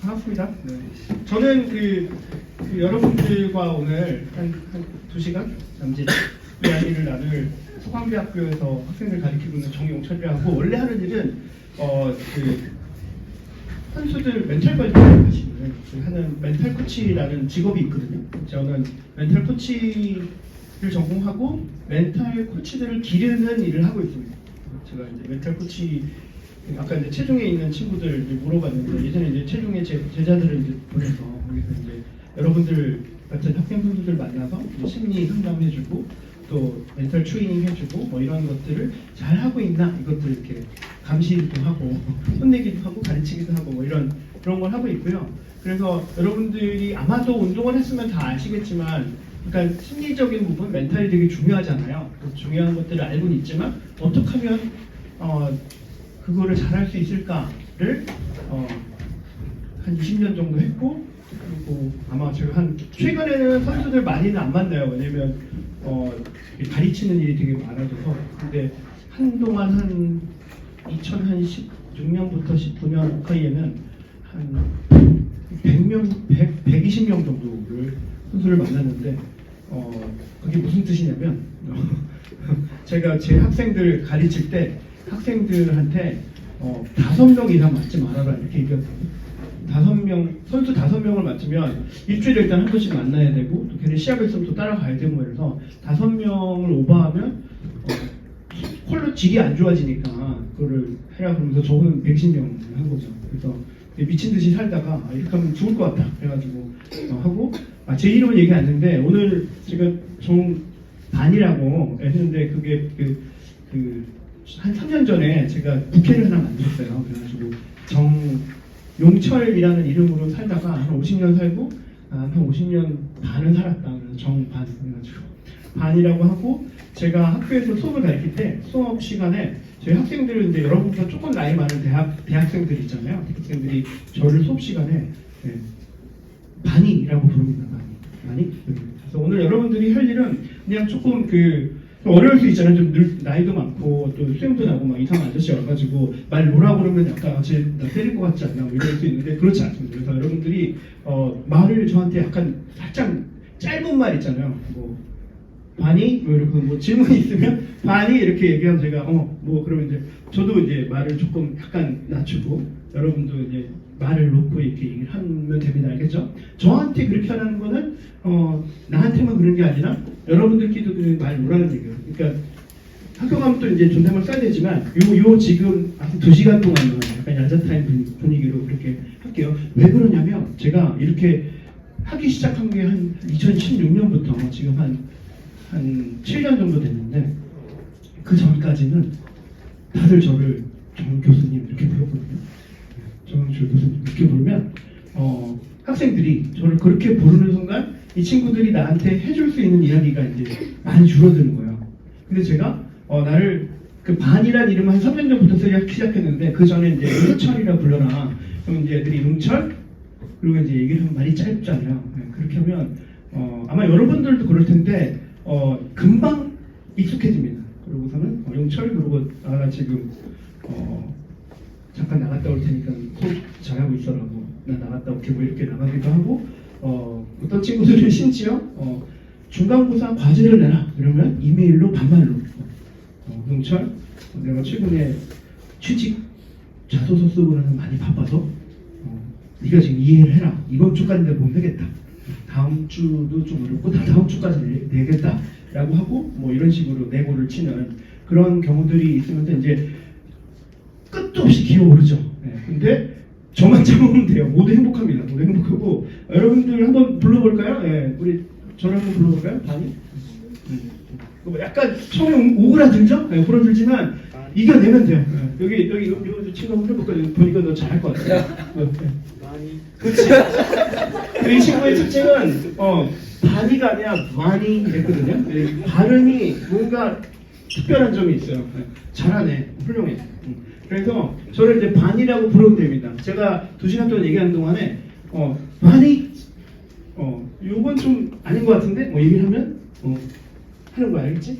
반갑습니다. 네. 저는 여러분들과 오늘 한 2시간 남짓 이야기를 나눌 서강대학교에서 학생들 가르치고 있는 정용철이라고, 원래 하는 일은 선수들 멘탈 관리를 하시는 하는 멘탈 코치라는 직업이 있거든요. 저는 멘탈 코치를 전공하고 멘탈 코치들을 기르는 일을 하고 있습니다. 제가 이제 멘탈 코치, 아까 이제 체중에 있는 친구들 물어봤는데, 예전에 이제 체중에 제자들을 이제 보내서 거기서 이제 여러분들 같은 학생 선수들 만나서 심리 상담해주고 또 멘탈 트레이닝 해주고 뭐 이런 것들을 잘 하고 있나, 이것들 이렇게 감시도 하고 혼내기도 하고 가르치기도 하고 뭐 그런 걸 하고 있고요. 그래서 여러분들이 아마도 운동을 했으면 다 아시겠지만, 그러니까 심리적인 부분, 멘탈이 되게 중요하잖아요. 그 중요한 것들을 알고는 있지만 어떻게 하면 그거를 잘할 수 있을까를 한 20년 정도 했고, 그리고 아마 제가 최근에는 선수들 많이는 안 만나요. 왜냐면 가르치는 일이 되게 많아져서. 근데 한동안 한 2016년부터 19년 사이에는 한 120명 정도를 선수를 만났는데, 그게 무슨 뜻이냐면 제가 제 학생들 가르칠 때 학생들한테 5명 이상 맞지 말아라 이렇게 얘기했거든요. 선수 5명을 맞추면 일주일에 일단 한 번씩 만나야 되고, 또 걔네 시합에 있으면 또 따라가야 되고, 그래서 5명을 오버하면 콜로 질이 안 좋아지니까 그거를 해라 그러면서 저는 110명을 한 거죠. 그래서 미친 듯이 살다가 이렇게 하면 죽을 것 같다 그래가지고 하고, 제 이름은 얘기 안 했는데 오늘 제가 정반이라고 했는데, 그게 한 3년 전에 제가 부캐를 하나 만들었어요. 그래가지고 정용철이라는 이름으로 살다가 한 50년 살고 한 50년 반은 살았다. 그래서 정반 해가지고 반이라고 하고, 제가 학교에서 수업을 가르칠 때 수업 시간에 저희 학생들은 이제 여러분보다 조금 나이 많은 대학생들 있잖아요. 학생들이 저를 수업 시간에 반이라고 부릅니다. 반이. 그래서 오늘 여러분들이 할 일은 그냥 조금 어려울 수 있잖아요. 좀 나이도 많고 또 수염도 나고 막 이상한 아저씨 와가지고 말 뭐라 그러면 약간 나 때릴 것 같지 않나 뭐 이럴 수 있는데, 그렇지 않습니다. 그래서 여러분들이 말을 저한테 약간 살짝 짧은 말 있잖아요. 뭐 반이 뭐 이렇게 뭐 질문이 있으면 반이 이렇게 얘기하면 제가 뭐 그러면 이제 저도 이제 말을 조금 약간 낮추고 여러분도 이제 말을 놓고 이렇게 얘기를 하면 됩니다. 알겠죠? 저한테 그렇게 하라는 거는 나한테만 그런 게 아니라 여러분들끼리도 말 놓으라는 얘기예요. 그러니까 학교 가면 또 이제 존댓말 써야 되지만 요 지금 한 2시간 동안은 약간 야자타임 분위기로 그렇게 할게요. 왜 그러냐면 제가 이렇게 하기 시작한 게 한 2016년부터 지금 한 7년 정도 됐는데, 그 전까지는 다들 저를 정 교수님 이렇게 불렀거든요. 정용철 교수님 이렇게 부르면 학생들이 저를 그렇게 부르는 순간 이 친구들이 나한테 해줄 수 있는 이야기가 이제 많이 줄어드는 거예요. 근데 제가 나를 반이라는 이름을 한 3년 전부터 쓰기 시작했는데, 그 전에 이제 응철이라 불러라. 그럼 이제 애들이 응철? 그리고 이제 얘기를 하면 말이 짧잖아요. 그렇게 하면 아마 여러분들도 그럴 텐데 금방 익숙해집니다. 그러고서는 용철, 그러고 나 지금 잠깐 나갔다 올 테니까 수업 잘하고 있어라고, 나 나갔다 올게 뭐 이렇게 나가기도 하고, 어떤 친구들은 심지어 중간고사 과제를 내라 이러면 이메일로 반말로 용철, 내가 최근에 취직 자소서 쓰고는 많이 바빠서 네가 지금 이해를 해라. 이번 주까지 내가 못 내겠다. 다음 주도 좀 어렵고 다음 주까지 내겠다 라고 하고, 뭐 이런 식으로 내고를 치는 그런 경우들이 있으면서 이제 끝도 없이 기어오르죠. 근데 저만 참으면 돼요. 모두 행복합니다. 모두 행복하고. 여러분들 한번 불러볼까요? 우리 저를 한번 불러볼까요? 반이? 약간 처음에 오그라들죠? 오그라들지만 이겨내면 돼요. 여기 친구 한번 해볼까요? 보니까 너 잘할 것 같아. 많이. 그렇지. 이 친구의 특징은 반이가 아니라 많이 했거든요. 발음이 뭔가 특별한 점이 있어요. 잘하네. 훌륭해. 그래서 저를 이제 반이라고 부르면 됩니다. 제가 2시간 동안 얘기하는 동안에 반이 요건 좀 아닌 것 같은데 뭐 얘기를 하면 하는 거 알겠지?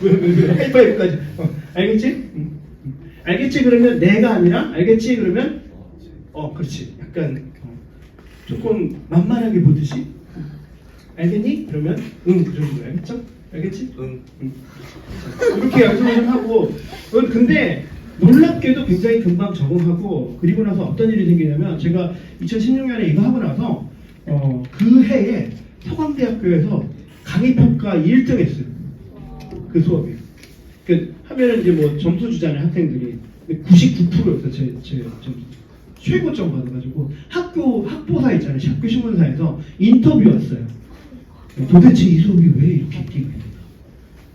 왜 하이파이브까지 알겠지? 알겠지 그러면 내가 아니라 알겠지 그러면 그렇지. 약간 조금 만만하게 보듯이. 알겠니? 그러면 그 정도야. 알겠죠? 알겠지? 응. 이렇게 연습을 좀 하고 근데 놀랍게도 굉장히 금방 적응하고 그리고 나서 어떤 일이 생기냐면 제가 2016년에 이거 하고 나서 그 해에 서강대학교에서 강의평가 1등 했어요. 그 수업이. 그 하면은 이제 뭐 점수 주잖아요, 학생들이. 99%였어, 제 점수. 최고점 받아가지고 학보사 있잖아요, 학교 신문사에서 인터뷰 왔어요. 도대체 이 수업이 왜 이렇게 인기가 있는가?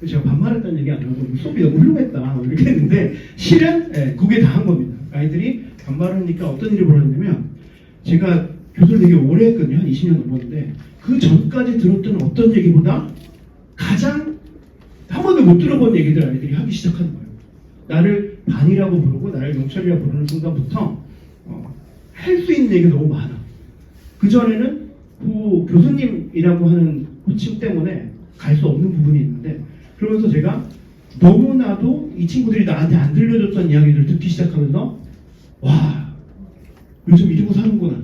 제가 반말했다는 얘기 안 하고 수업이 너무 훌륭했다 이렇게 했는데 실은 그게 다 한 겁니다. 아이들이 반말하니까 어떤 일이 벌어졌냐면 제가 교수를 되게 오래 했거든요. 한 20년 넘었는데 그 전까지 들었던 어떤 얘기보다 가장 한 번도 못 들어본 얘기들 아이들이 하기 시작하는 거예요. 나를 반이라고 부르고 나를 용철이라고 부르는 순간부터 할 수 있는 얘기가 너무 많아. 그전에는 그 교수님이라고 하는 호칭 때문에 갈 수 없는 부분이 있는데 그러면서 제가 너무나도 이 친구들이 나한테 안 들려줬던 이야기를 듣기 시작하면서 와 요즘 이러고 사는구나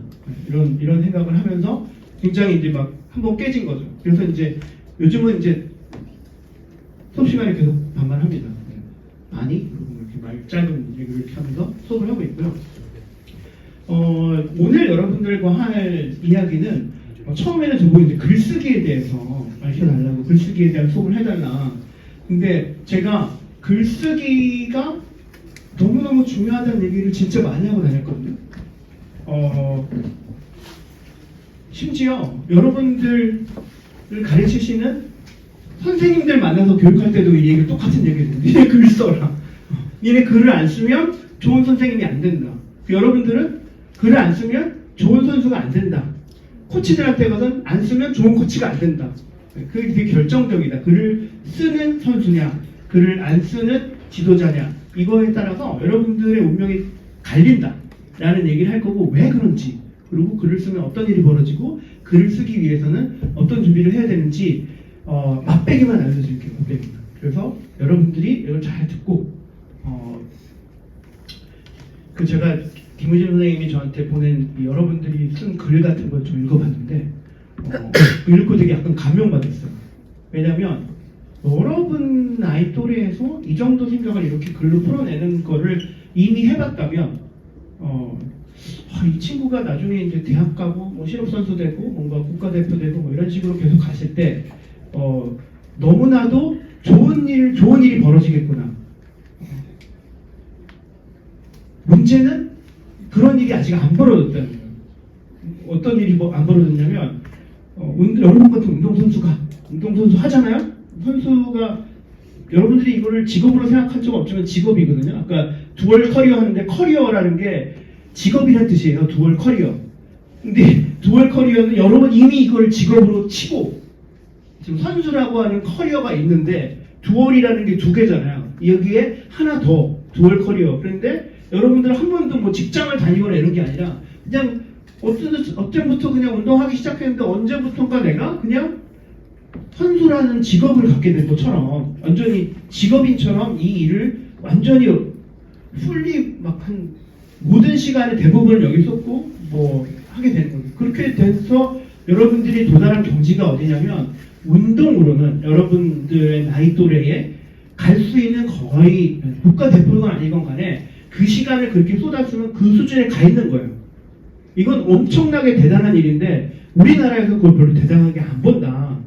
이런 생각을 하면서 굉장히 이제 막 한번 깨진 거죠. 그래서 이제 요즘은 이제 수업 시간에 계속 반말합니다. 아니 이렇게 말 짧은 얘기를 이렇게 하면서 수업을 하고 있고요. 오늘 여러분들과 할 이야기는 처음에는 저보고 이제 글쓰기에 대해서 알려달라고 글쓰기에 대한 수업을 해달라. 근데 제가 글쓰기가 너무너무 중요하다는 얘기를 진짜 많이 하고 다녔거든요. 심지어 여러분들을 가르치시는 선생님들 만나서 교육할 때도 이 얘기를 똑같은 얘기를 해요. 니네 글 써라. 니네 글을 안 쓰면 좋은 선생님이 안 된다. 여러분들은 글을 안 쓰면 좋은 선수가 안 된다. 코치들한테 가서는 안 쓰면 좋은 코치가 안 된다. 그게 되게 결정적이다. 글을 쓰는 선수냐, 글을 안 쓰는 지도자냐, 이거에 따라서 여러분들의 운명이 갈린다. 라는 얘기를 할 거고, 왜 그런지, 그리고 글을 쓰면 어떤 일이 벌어지고, 글을 쓰기 위해서는 어떤 준비를 해야 되는지, 맛배기만 알려드릴게요. 맛배기만. 그래서 여러분들이 이걸 잘 듣고, 제가 김우진 선생님이 저한테 보낸 여러분들이 쓴 글 같은 걸 좀 읽어봤는데 읽고 되게 약간 감명받았어요. 왜냐면 여러분 나이 또래에서 이 정도 생각을 이렇게 글로 풀어내는 거를 이미 해봤다면 이 친구가 나중에 이제 대학 가고 뭐 실업선수 되고 뭔가 국가대표 되고 뭐 이런 식으로 계속 갔을 때 너무나도 좋은 일이 벌어지겠구나. 문제는 그런 일이 아직 안 벌어졌다는 거예요. 어떤 일이 안 벌어졌냐면 여러분 같은 운동선수 하잖아요? 선수가 여러분들이 이거를 직업으로 생각한 적 없지만 직업이거든요. 아까 두얼 커리어 하는데 커리어라는 게 직업이란 뜻이에요. 두얼 커리어. 근데 두얼 커리어는 여러분 이미 이걸 직업으로 치고 지금 선수라고 하는 커리어가 있는데 두얼이라는 게 두 개잖아요. 여기에 하나 더 두얼 커리어. 그런데 여러분들 한 번도 뭐 직장을 다니거나 이런 게 아니라 그냥 어제부터 그냥 운동하기 시작했는데 언제부턴가 내가 그냥 선수라는 직업을 갖게 된 것처럼 완전히 직업인처럼 이 일을 완전히 풀리 막 한 모든 시간의 대부분을 여기 쏟고 뭐 하게 되는 거예요. 그렇게 돼서 여러분들이 도달한 경지가 어디냐면 운동으로는 여러분들의 나이 또래에 갈 수 있는 거의 국가대표건 아니건 간에 그 시간을 그렇게 쏟았으면 그 수준에 가 있는 거예요. 이건 엄청나게 대단한 일인데 우리나라에서 그걸 별로 대단하게 안 본다.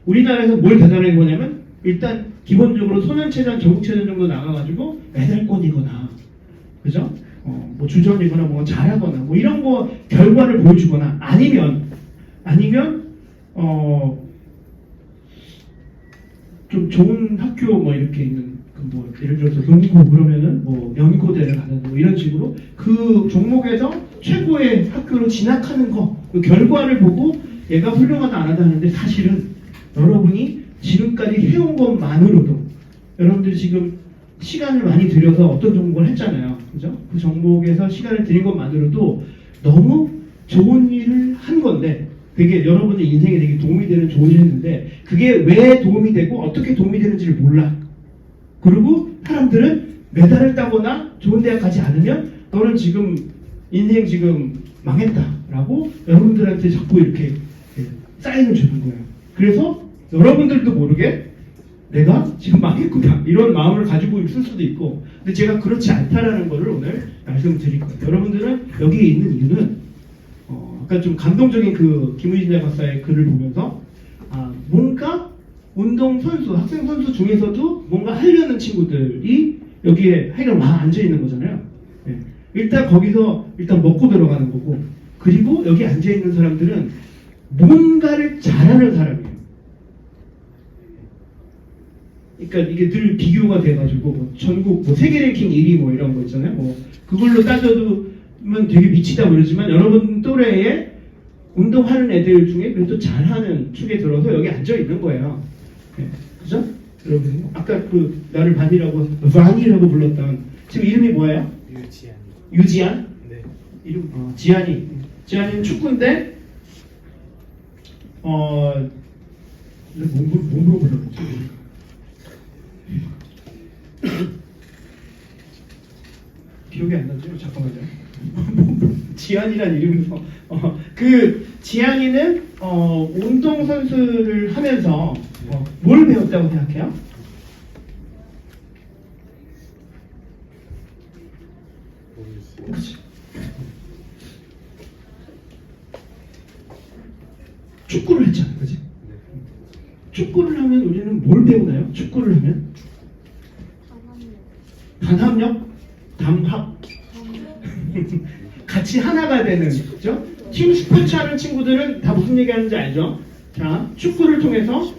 우리나라에서 뭘 대단하게 보냐면 일단 기본적으로 소년체전, 전국체전 정도 나가가지고 메달권이거나 그죠? 뭐 주전이거나 뭐 잘하거나 뭐 이런 거 결과를 보여주거나 아니면 좀 좋은 학교 뭐 이렇게 있는 뭐 예를 들어서 농고 그러면은 뭐 연고대를 가는 뭐 이런 식으로 그 종목에서 최고의 학교로 진학하는 거 그 결과를 보고 얘가 훌륭하다 안 하다 하는데 사실은 여러분이 지금까지 해온 것만으로도 여러분들이 지금 시간을 많이 들여서 어떤 종목을 했잖아요. 그죠? 그 종목에서 시간을 들인 것만으로도 너무 좋은 일을 한 건데 되게 여러분의 인생에 되게 도움이 되는 좋은 일을 했는데 그게 왜 도움이 되고 어떻게 도움이 되는지를 몰라. 그리고 사람들은 메달을 따거나 좋은 대학 가지 않으면 너는 지금 인생 지금 망했다라고 여러분들한테 자꾸 이렇게 사인을 주는 거예요. 그래서 여러분들도 모르게 내가 지금 망했구나 이런 마음을 가지고 있을 수도 있고, 근데 제가 그렇지 않다라는 거를 오늘 말씀드릴 거예요. 여러분들은 여기에 있는 이유는 아까 좀 감동적인 그 김의진 박사의 글을 보면서 뭔가 운동 선수, 학생 선수 중에서도 뭔가 하려는 친구들이 여기에 하여간 막 앉아 있는 거잖아요. 네. 일단 거기서 일단 먹고 들어가는 거고, 그리고 여기 앉아 있는 사람들은 뭔가를 잘하는 사람이에요. 그러니까 이게 늘 비교가 돼가지고 뭐 전국 뭐 세계 랭킹 1위 뭐 이런 거 있잖아요. 뭐 그걸로 따져두면 되게 미치다 그러지만 여러분 또래에 운동하는 애들 중에 그래도 잘하는 축에 들어서 여기 앉아 있는 거예요. 네. 그죠? 여러분 아까 그 나를 반이라고 불렀던 지금 이름이 뭐예요? 유지안. 유지안? 네. 이름 지안이. 지안이는 축구인데 몸으로 불렀지. 기억이 안 나죠? 잠깐만요. 지안이란 이름에서 그 지안이는 운동 선수를 하면서 뭘 배웠다고 생각해요? 모르겠어요. 그렇지. 축구를 했잖아, 그렇지? 네. 축구를 하면 우리는 뭘 배우나요? 축구를 하면 단합력, 담합, 같이 하나가 되는, 그죠? 팀 스포츠 하는 친구들은 다 무슨 얘기 하는지 알죠? 자, 축구를 통해서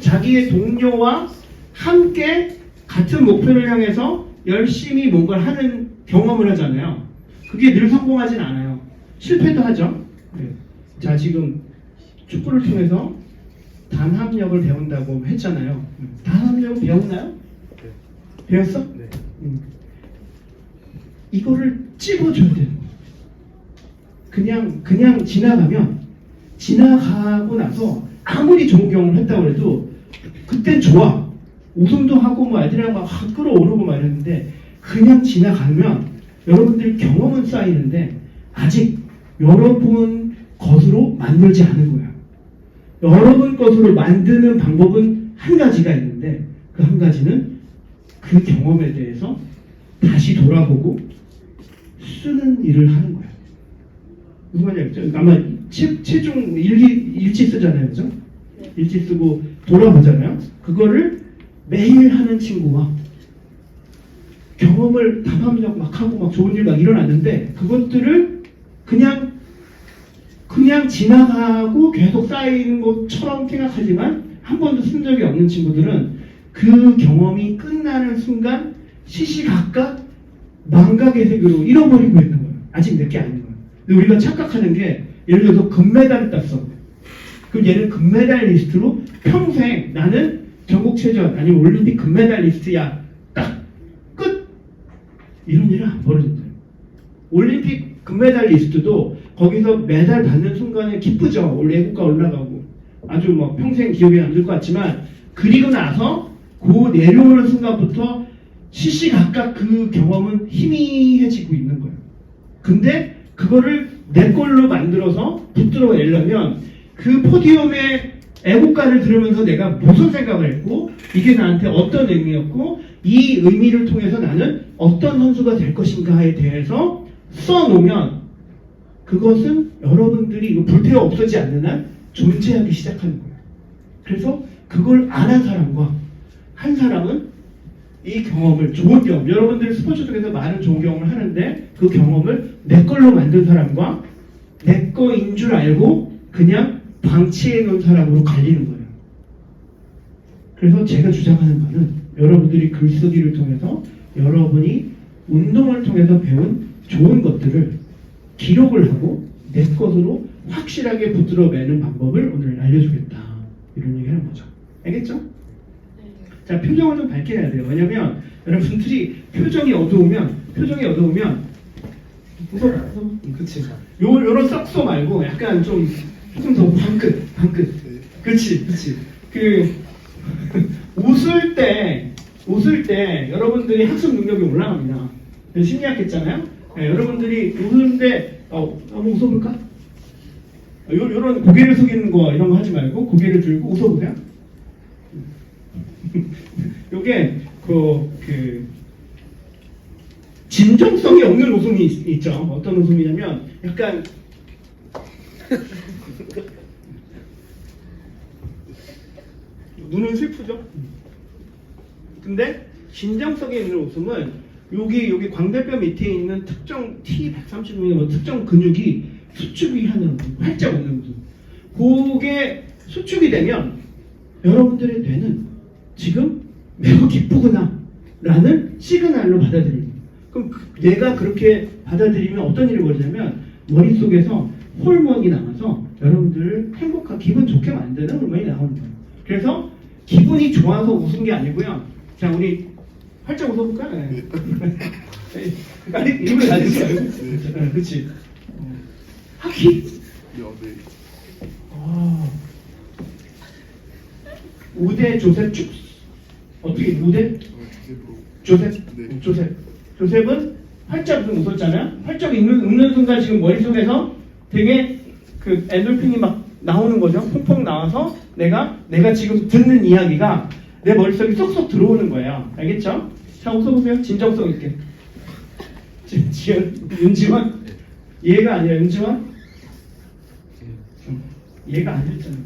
자기의 동료와 함께 같은 목표를 향해서 열심히 뭔가를 하는 경험을 하잖아요. 그게 늘 성공하진 않아요. 실패도 하죠. 네. 자, 지금 축구를 통해서 단합력을 배운다고 했잖아요. 단합력을 배웠나요? 네. 배웠어? 네. 이거를 찝어줘야 돼요. 그냥 지나가고 나서 아무리 좋은 경험을 했다고 해도 그땐 좋아. 우승도 하고 뭐 애들이랑 막 끌어오르고 말했는데 그냥 지나가면 여러분들 경험은 쌓이는데 아직 여러분 것으로 만들지 않은 거야. 여러분 것으로 만드는 방법은 한 가지가 있는데 그 한 가지는 그 경험에 대해서 다시 돌아보고 쓰는 일을 하는 거야. 무슨 말인지 알죠? 아마 최종 일지 쓰잖아요, 그죠? 일지 쓰고 돌아보잖아요. 그거를 매일 하는 친구와 경험을 담합력 막 하고 막 좋은 일 막 일어났는데 그것들을 그냥 지나가고 계속 쌓이는 것처럼 생각하지만 한 번도 쓴 적이 없는 친구들은 그 경험이 끝나는 순간 시시각각 망각의 세계로 잃어버리고 있는 거예요. 아직 내게 아닌 거예요. 근데 우리가 착각하는 게 예를 들어서 금메달을 땄어. 그럼 얘는 금메달리스트로 평생 나는 전국체전 아니면 올림픽 금메달리스트야. 딱 끝. 이런 일은 안 벌어진대요. 올림픽 금메달리스트도 거기서 메달 받는 순간에 기쁘죠. 애국가 올라가고 아주 뭐 평생 기억에 남을 것 같지만 그리고 나서 그 내려오는 순간부터 시시각각 그 경험은 희미해지고 있는 거예요. 근데 그거를 내 걸로 만들어서 붙들어 내려면 그 포디움에 애국가를 들으면서 내가 무슨 생각을 했고 이게 나한테 어떤 의미였고 이 의미를 통해서 나는 어떤 선수가 될 것인가에 대해서 써놓으면 그것은 여러분들이 이거 불태워 없어지지 않는 한 존재하기 시작하는 거예요. 그래서 그걸 안 한 사람과 한 사람은 이 경험을 좋은 경험, 여러분들이 스포츠 쪽에서 많은 좋은 경험을 하는데 그 경험을 내 걸로 만든 사람과 내 거인 줄 알고 그냥 방치해 놓은 사람으로 갈리는 거예요. 그래서 제가 주장하는 바는 여러분들이 글쓰기를 통해서 여러분이 운동을 통해서 배운 좋은 것들을 기록을 하고 내 것으로 확실하게 붙들어 매는 방법을 오늘 알려주겠다. 이런 얘기를 하는 거죠. 알겠죠? 자, 표정을 좀 밝게 해야 돼요. 왜냐면 여러분들이 표정이 어두우면 그치. 요런 썩소 말고 약간 조금 더 방긋. 그렇지. 그 웃을 때 여러분들이 학습 능력이 올라갑니다. 심리학 했잖아요. 여러분들이 웃는데 한번 웃어볼까? 요런 고개를 숙이는 거 이런 거 하지 말고 고개를 들고 웃어보세요. 요게 그 진정성이 없는 웃음이 있죠. 어떤 웃음이냐면 약간 눈은 슬프죠. 근데 진정성이 있는 웃음은 여기 광대뼈 밑에 있는 특정 T130mm 뭐 특정 근육이 수축이 하는 웃음, 활짝 웃는 웃음. 그게 수축이 되면 여러분들의 뇌는 지금 매우 기쁘구나 라는 시그널로 받아들입니다. 그럼 뇌가 그렇게 받아들이면 어떤 일이 벌어지냐면 머릿속에서 호르몬이 나와서 여러분들을 행복하게 기분 좋게 만드는 호르몬이 나오는 거예요. 그래서 기분이 좋아서 웃은 게 아니고요. 자, 우리 활짝 웃어볼까? 네. 빨리 입을 닫으세요. 네, 그렇지. 하키. 네. 우대 조셉 축 어떻게 우대? 조셉? 네. 조셉은 활짝 웃었잖아요. 활짝 웃는 순간 지금 머릿속에서 되게 그 엔돌핀이 막 나오는 거죠. 퐁퐁 나와서 내가 지금 듣는 이야기가 내 머릿속에 쏙쏙 들어오는 거예요. 알겠죠? 자, 웃어보세요. 진정성 있게. 윤지원? 얘가 아니라 윤지원? 얘가 아니었잖아.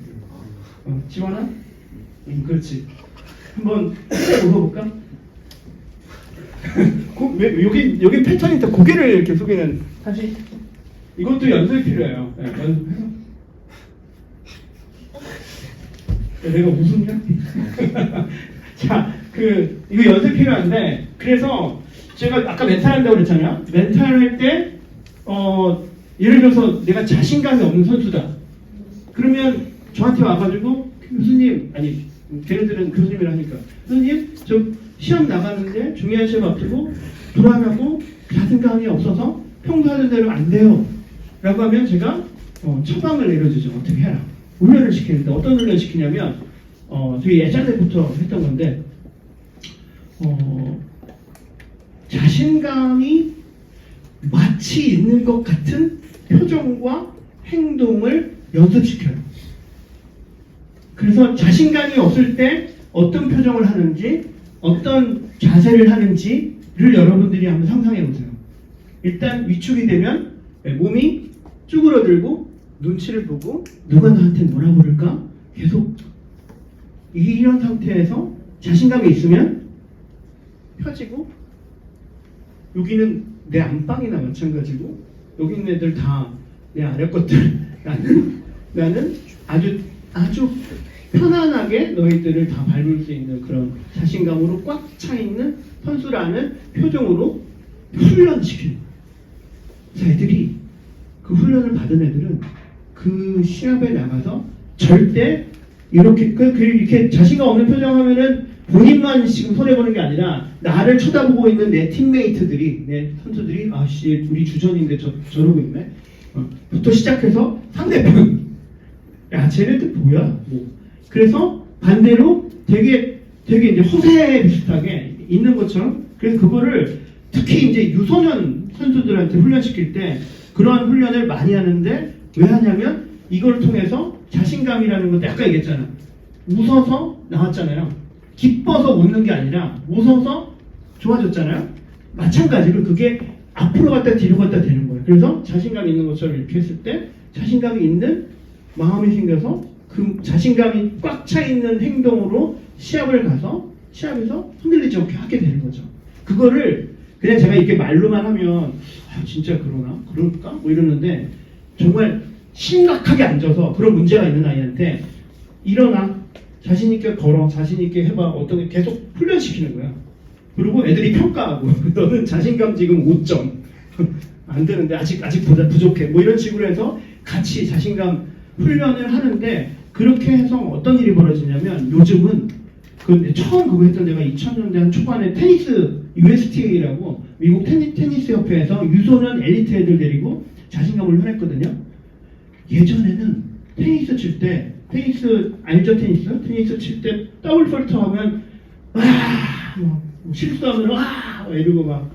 지원아? 그렇지. 한번 웃어볼까? 여기 패턴이 다 고개를 이렇게 숙이는. 사실 이것도 연습이 필요해요. 네, 연습해서. 내가 웃음이야? 자, 이거 연습 필요한데, 그래서 제가 아까 멘탈 한다고 그랬잖아요. 멘탈 할 때, 예를 들어서 내가 자신감이 없는 선수다. 그러면 저한테 와가지고, 교수님, 아니, 걔네들은 교수님이라 하니까, 교수님, 저 시험 나가는데 중요한 시험 앞두고 불안하고 자신감이 없어서 평소 하는 대로 안 돼요. 라고 하면 제가 처방을 내려주죠. 어떻게 해라. 훈련을 시키는데 어떤 훈련을 시키냐면 되게 예전에부터 했던 건데 자신감이 마치 있는 것 같은 표정과 행동을 연습시켜요. 그래서 자신감이 없을 때 어떤 표정을 하는지 어떤 자세를 하는지를 여러분들이 한번 상상해 보세요. 일단 위축이 되면 몸이 쭈그러들고 눈치를 보고 누가 나한테 뭐라 그럴까? 계속 이런 상태에서 자신감이 있으면 펴지고 여기는 내 안방이나 마찬가지고 여기 있는 애들 다 내 아래 것들 나는 아주 편안하게 너희들을 다 밟을 수 있는 그런 자신감으로 꽉 차 있는 선수라는 표정으로 훈련시키는 거예요. 애들이 그 훈련을 받은 애들은 그 시합에 나가서 절대 이렇게 자신감 없는 표정하면은 본인만 지금 손해보는 게 아니라 나를 쳐다보고 있는 내 팀메이트들이 내 선수들이 아씨 우리 주전인데 저러고 있네 부터 시작해서 상대편 야 쟤네들 뭐야 뭐 그래서 반대로 되게 이제 허세 비슷하게 있는 것처럼 그래서 그거를 특히 이제 유소년 선수들한테 훈련시킬 때 그러한 훈련을 많이 하는데 왜 하냐면 이걸 통해서 자신감이라는 것도 아까 얘기했잖아. 웃어서 나왔잖아요. 기뻐서 웃는 게 아니라 웃어서 좋아졌잖아요. 마찬가지로 그게 앞으로 갔다 뒤로 갔다 되는 거예요. 그래서 자신감 있는 것처럼 이렇게 했을 때 자신감이 있는 마음이 생겨서 그 자신감이 꽉 차 있는 행동으로 시합을 가서 시합에서 흔들리지 않게 하게 되는 거죠. 그거를 그냥 제가 이렇게 말로만 하면 진짜 그럴까? 뭐 이러는데 정말 심각하게 앉아서 그런 문제가 있는 아이한테 일어나 자신있게 걸어 자신있게 해봐 어떤 게 계속 훈련시키는 거야. 그리고 애들이 평가하고 너는 자신감 지금 5점 안 되는데 아직보다 부족해 뭐 이런 식으로 해서 같이 자신감 훈련을 하는데 그렇게 해서 어떤 일이 벌어지냐면 요즘은 처음 그거 했던 데가 2000년대 한 초반에 테니스 USTA라고 미국 테니스 협회에서 유소년 엘리트 애들 데리고 자신감을 훈련했거든요. 예전에는 테니스 칠 때 테니스 알죠? 테니스 칠 때 더블 폴트 하면 와 실수하면 와 이러고 막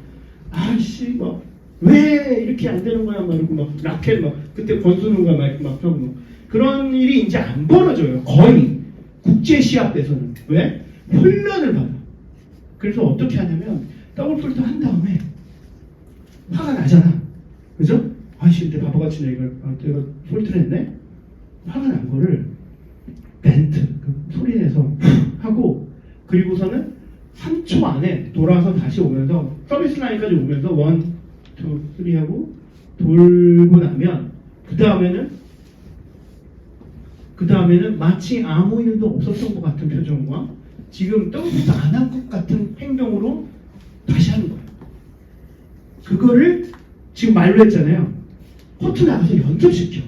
아씨 뭐 왜 이렇게 안 되는 거야? 막 이러고 막 라켓 막 그때 권수는 거야 막 하고 막. 그런 일이 이제 안 벌어져요. 거의 국제 시합에서는. 왜? 훈련을 받아. 그래서 어떻게 하냐면 더블 폴트 한 다음에 화가 나잖아. 그죠? 아씨, 내 바보같이 내가 폴트를 했네? 화가 난 거를 멘트, 소리 내서 하고, 그리고서는 3초 안에 돌아서 다시 오면서, 서비스 라인까지 오면서 1, 2, 3 하고 돌고 나면, 그 다음에는 마치 아무 일도 없었던 것 같은 표정과 지금 떠오르지 않은 것 같은 행동으로 다시 하는 거예요. 그거를 지금 말로 했잖아요. 코트 나가서 연습시켜.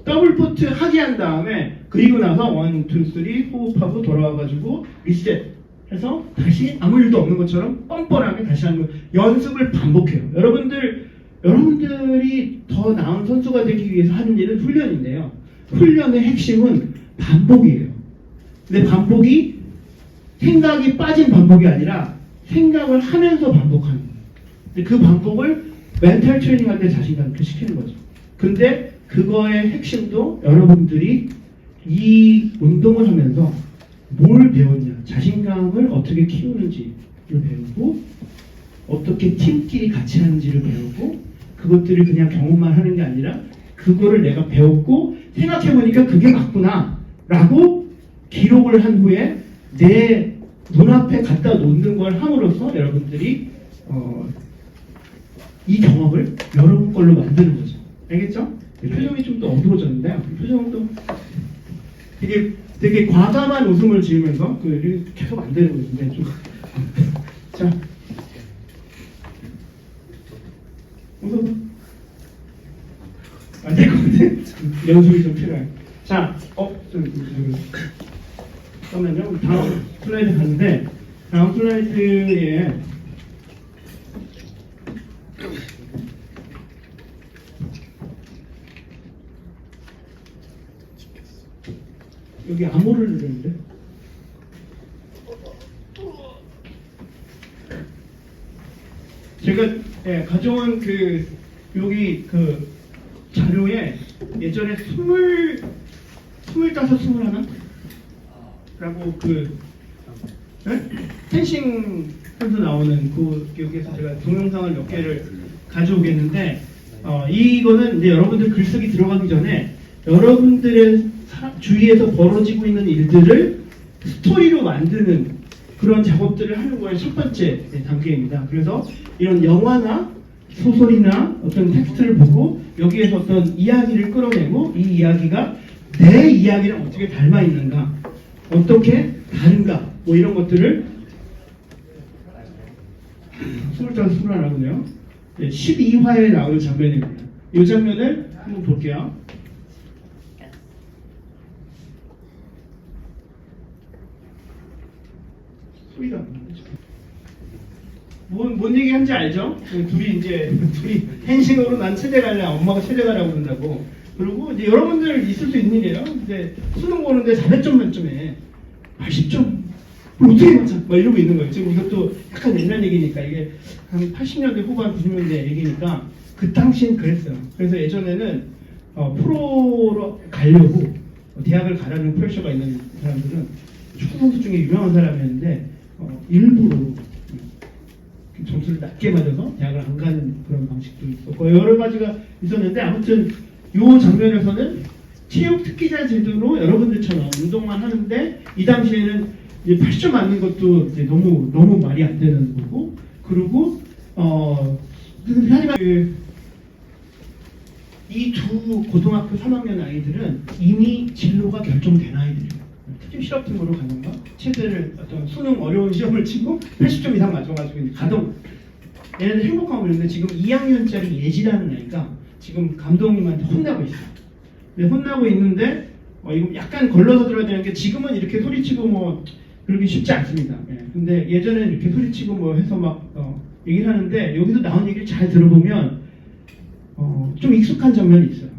더블 포트 하게 한 다음에 그리고 나서 1, 2, 3 호흡하고 돌아와가지고 리셋해서 다시 아무 일도 없는 것처럼 뻔뻔하게 다시 하는 거. 연습을 반복해요. 여러분들이 더 나은 선수가 되기 위해서 하는 일은 훈련인데요. 훈련의 핵심은 반복이에요. 근데 반복이 생각이 빠진 반복이 아니라 생각을 하면서 반복하는 거예요. 근데 그 반복을 멘탈 트레이닝 할 때 자신감 있게 시키는 거죠. 근데 그거의 핵심도 여러분들이 이 운동을 하면서 뭘 배웠냐, 자신감을 어떻게 키우는지를 배우고 어떻게 팀끼리 같이 하는지를 배우고 그것들을 그냥 경험만 하는 게 아니라 그거를 내가 배웠고 생각해보니까 그게 맞구나 라고 기록을 한 후에 내 눈앞에 갖다 놓는 걸 함으로써 여러분들이 이 경험을 여러분 걸로 만드는 거죠. 알겠죠? 표정이 좀 더 어두워졌는데요. 표정은 또 되게 과감한 웃음을 지으면서 계속 안 되는 거인데 좀 자, 웃어봐. 안 될 것 같아. 연습이 좀 필요해. 자, 잠깐만요. 다음 슬라이드 가는데 다음 슬라이드에 여기 암호를 누르는데 제가 가져온 여기 자료에 예전에 25, 21 라고 펜싱 선수 나오는 여기에서 제가 동영상을 몇 개를 가져오겠는데 이거는 이제 여러분들 글쓰기 들어가기 전에 여러분들의 주위에서 벌어지고 있는 일들을 스토리로 만드는 그런 작업들을 하는 거의 첫 번째 단계입니다. 그래서 이런 영화나 소설이나 어떤 텍스트를 보고 여기에서 어떤 이야기를 끌어내고 이 이야기가 내 이야기랑 어떻게 닮아 있는가, 어떻게 다른가, 뭐 이런 것들을 21하군요. 12화에 나오는 장면입니다. 이 장면을 한번 볼게요. 소리가 안 나죠. 뭔 얘기 하는지 알죠? 둘이 펜싱으로 난 체대 갈래, 엄마가 체대 가라고 그런다고. 그리고 이제 여러분들 있을 수 있는 일이에요. 근데 수능 보는데 400점 만점에 80점 어떻게 맞아? 막 이러고 있는 거예요. 지금 이것도 약간 옛날 얘기니까 이게 한 80년대 후반 90년대 얘기니까 그 당시엔 그랬어요. 그래서 예전에는 프로로 가려고 대학을 가라는 프레셔가 있는 사람들은 축구 선수 중에 유명한 사람이었는데 일부러 점수를 낮게 맞아서 대학을 안 가는 그런 방식도 있었고 여러 가지가 있었는데 아무튼 이 장면에서는 체육 특기자 제도로 여러분들처럼 운동만 하는데 이 당시에는 이제 80점 맞는 것도 이제 너무 말이 안 되는 거고 그리고 하지만 이 두 고등학교 3학년 아이들은 이미 진로가 결정된 아이들이에요. 특히 실업 등으로 가는가 체대를 어떤 수능 어려운 시험을 치고 80점 이상 맞춰가지고 이제 가동. 얘네들 행복하고 그러는데 지금 2학년짜리 예지라는 아이가 지금 감독님한테 혼나고 있어요. 근데 혼나고 있는데 이거 약간 걸러서 들어야 되는 게 지금은 이렇게 소리치고 뭐 그러기 쉽지 않습니다. 근데 예전에는 이렇게 소리치고 뭐 해서 막 얘기를 하는데 여기서 나온 얘기를 잘 들어보면 좀 익숙한 장면이 있어요.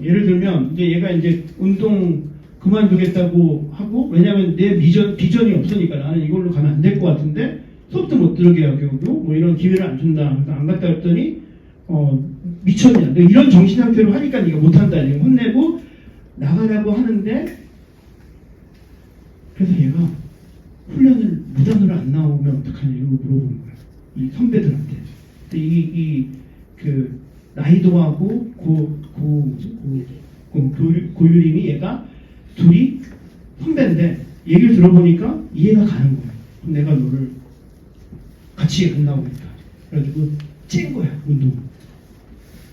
예를 들면 이제 얘가 이제 운동 그만두겠다고 하고 왜냐면 내 비전이 없으니까 나는 이걸로 가면 안 될 것 같은데 수업도 못 들게 하고 뭐 이런 기회를 안 준다. 그래서 안 갔다 왔더니 미쳤냐? 너 이런 정신 상태로 하니까 네가 못한다. 이렇게 혼내고 나가라고 하는데 그래서 얘가 훈련을 무단으로 안 나오면 어떡하냐 이러고 물어보는 거야. 이 선배들한테. 그 라이더하고 고유림이 얘가 둘이 선배인데 얘기를 들어보니까 이해가 가는 거야. 그럼 내가 너를 같이 안 나오겠다. 그래가지고 찐 거야 운동.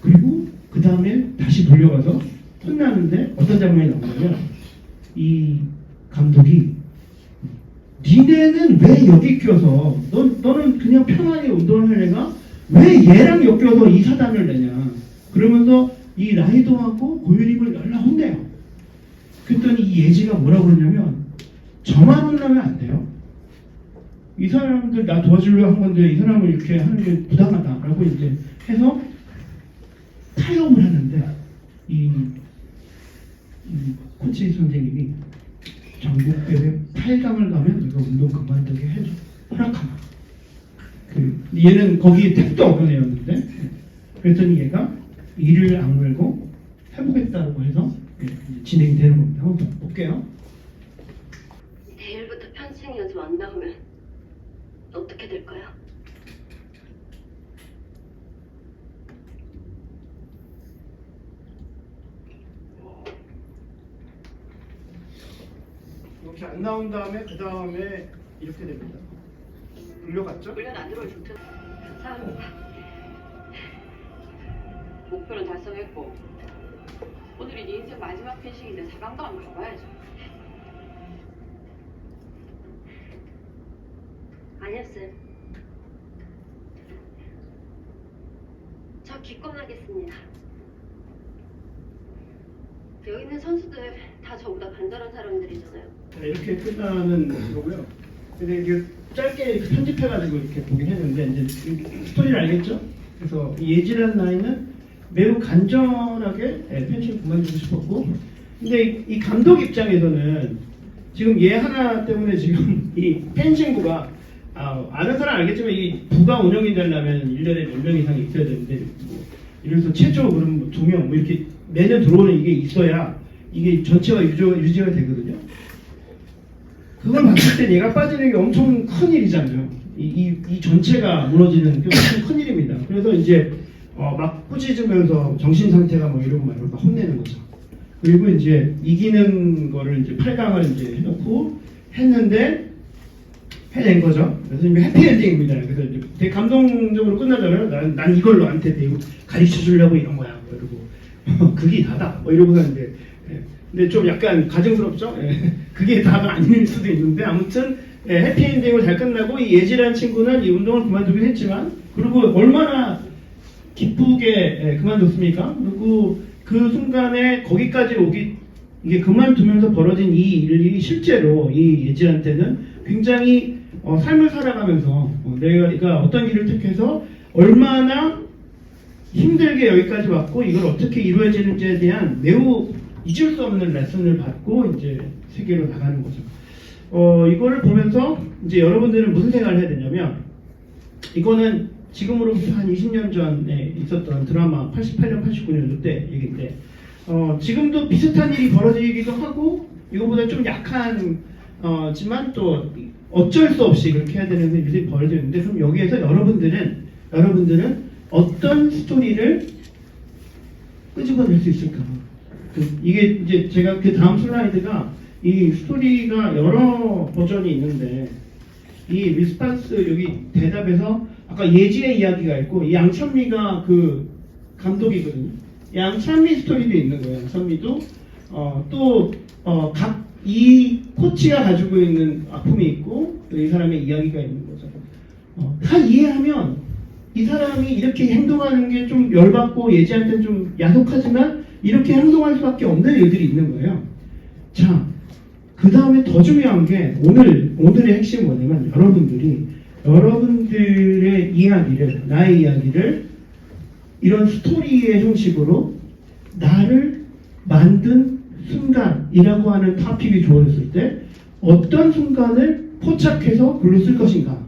그리고 그 다음에 다시 돌려가서 혼나는데 어떤 장면이 나오냐면 이 감독이 니네는 왜 여기 껴서 너는 그냥 편하게 운동을 할 애가 왜 얘랑 엮여서 이 사단을 내냐 그러면서 이 라이더하고 고유림을 연락 혼내요. 그랬더니 이 예지가 뭐라고 그러냐면 저만 혼나면 안 돼요. 이 사람들 나 도와주려고 한 건데 이 사람을 이렇게 하는 게 부당하다라고 이제 해서 타협을 하는데 이 코치 선생님이 전국대회 8강을 가면 이거 운동 그만두게 해줘 허락하나. 얘는 거기 택도 없는 애였는데 그랬더니 얘가 이를 악물고 해보겠다고 해서 진행이 되는 겁니다. 한번 볼게요. 내일부터 편승 연습 안 나오면 어떻게 될까요? 이렇게 안 나온 다음에 그 다음에 이렇게 됩니다. 불려갔죠? 훈련 안 들어올 좋든 감사합니다. 목표는 달성했고 오늘이 네 인생 마지막 펜싱인데 4강도 안 가봐야죠. 아니요 쌤. 저 기권하겠습니다. 여기 있는 선수들 다 저보다 간절한 사람들이잖아요. 자, 이렇게 끝나는 거고요. 근데 이게 짧게 이렇게 편집해가지고 이렇게 보긴 했는데 이제 스토리를 알겠죠? 그래서 이 예지라는 나이는 매우 간절하게 펜싱 그만두고 싶었고, 근데 이 감독 입장에서는 지금 얘 하나 때문에 지금 이 펜싱부가 아는 사람 알겠지만 이 부가 운영이 되려면 1년에 몇 명 이상이 있어야 되는데 뭐 이래서 최초 그럼 뭐 2명 뭐 이렇게 매년 들어오는 이게 있어야 이게 전체가 유지가 되거든요. 그걸 봤을 때 얘가 빠지는 게 엄청 큰 일이잖아요. 이 전체가 무너지는 게 엄청 큰 일입니다. 그래서 이제 막 꾸짖으면서 정신 상태가 뭐 이러고 막 혼내는 거죠. 그리고 이제 이기는 거를 이제 8강을 이제 해놓고 했는데 해낸 거죠. 그래서 이제 해피엔딩입니다. 그래서 이제 되게 감동적으로 끝나잖아요. 난 이걸 너한테 배우 가르쳐 주려고 이런 거야. 뭐 이러고 그게 다다. 뭐 이러고서 이제 근데 좀 약간 가증스럽죠. 그게 다가 아닐 수도 있는데 아무튼 해피엔딩으로 잘 끝나고 이 예지라는 친구는 이 운동을 그만두긴 했지만 그리고 얼마나 기쁘게 그만뒀습니까? 그리고 그 순간에 거기까지 이게 그만두면서 벌어진 이 일이 실제로 이 예지한테는 굉장히 삶을 살아가면서 내가 어떤 길을 택해서 얼마나 힘들게 여기까지 왔고 이걸 어떻게 이루어지는지에 대한 매우 잊을 수 없는 레슨을 받고 이제 세계로 나가는 거죠. 이거를 보면서 이제 여러분들은 무슨 생각을 해야 되냐면 이거는 지금으로부터 한 20년 전에 있었던 드라마 88년, 89년 때 얘기인데 지금도 비슷한 일이 벌어지기도 하고 이거보다 좀 약한 지만 또 어쩔 수 없이 그렇게 해야 되는 일이 벌어지는데 그럼 여기에서 여러분들은 어떤 스토리를 끄집어낼 수 있을까? 이게 이제 제가 그 다음 슬라이드가 이 스토리가 여러 버전이 있는데 이 리스판스 여기 대답에서 아까 예지의 이야기가 있고 이 양천미가 그 감독이거든요. 양천미 스토리도 있는 거예요. 양천미도 또 각 이 코치가 가지고 있는 아픔이 있고 이 사람의 이야기가 있는 거죠. 다 이해하면 이 사람이 이렇게 행동하는 게 좀 열받고 예지한테는 좀 야속하지만 이렇게 행동할 수밖에 없는 일들이 있는 거예요. 자, 그 다음에 더 중요한 게 오늘의 핵심이 뭐냐면 여러분들의 이야기를 나의 이야기를 이런 스토리의 형식으로 나를 만든 순간이라고 하는 토픽이 주어졌을 때 어떤 순간을 포착해서 글로 쓸 것인가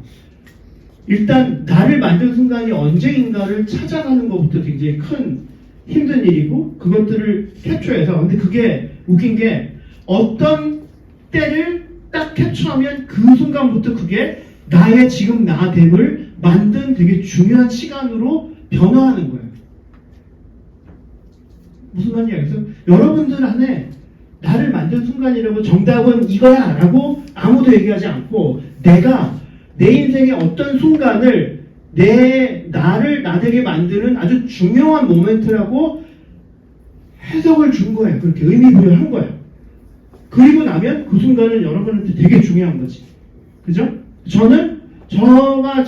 일단 나를 만든 순간이 언제인가를 찾아가는 것부터 굉장히 큰 힘든 일이고 그것들을 캡처해서 근데 그게 웃긴 게 어떤 때를 딱 캡처하면 그 순간부터 그게 나의 지금 나됨을 만든 되게 중요한 시간으로 변화하는 거예요. 무슨 말인지 알겠어요? 여러분들 안에 나를 만든 순간이라고 정답은 이거야 라고 아무도 얘기하지 않고 내가 내 인생의 어떤 순간을 나를 나되게 만드는 아주 중요한 모멘트라고 해석을 준 거예요. 그렇게 의미부여한 거예요. 그리고 나면 그 순간은 여러분한테 되게 중요한 거지. 그죠? 저는 저가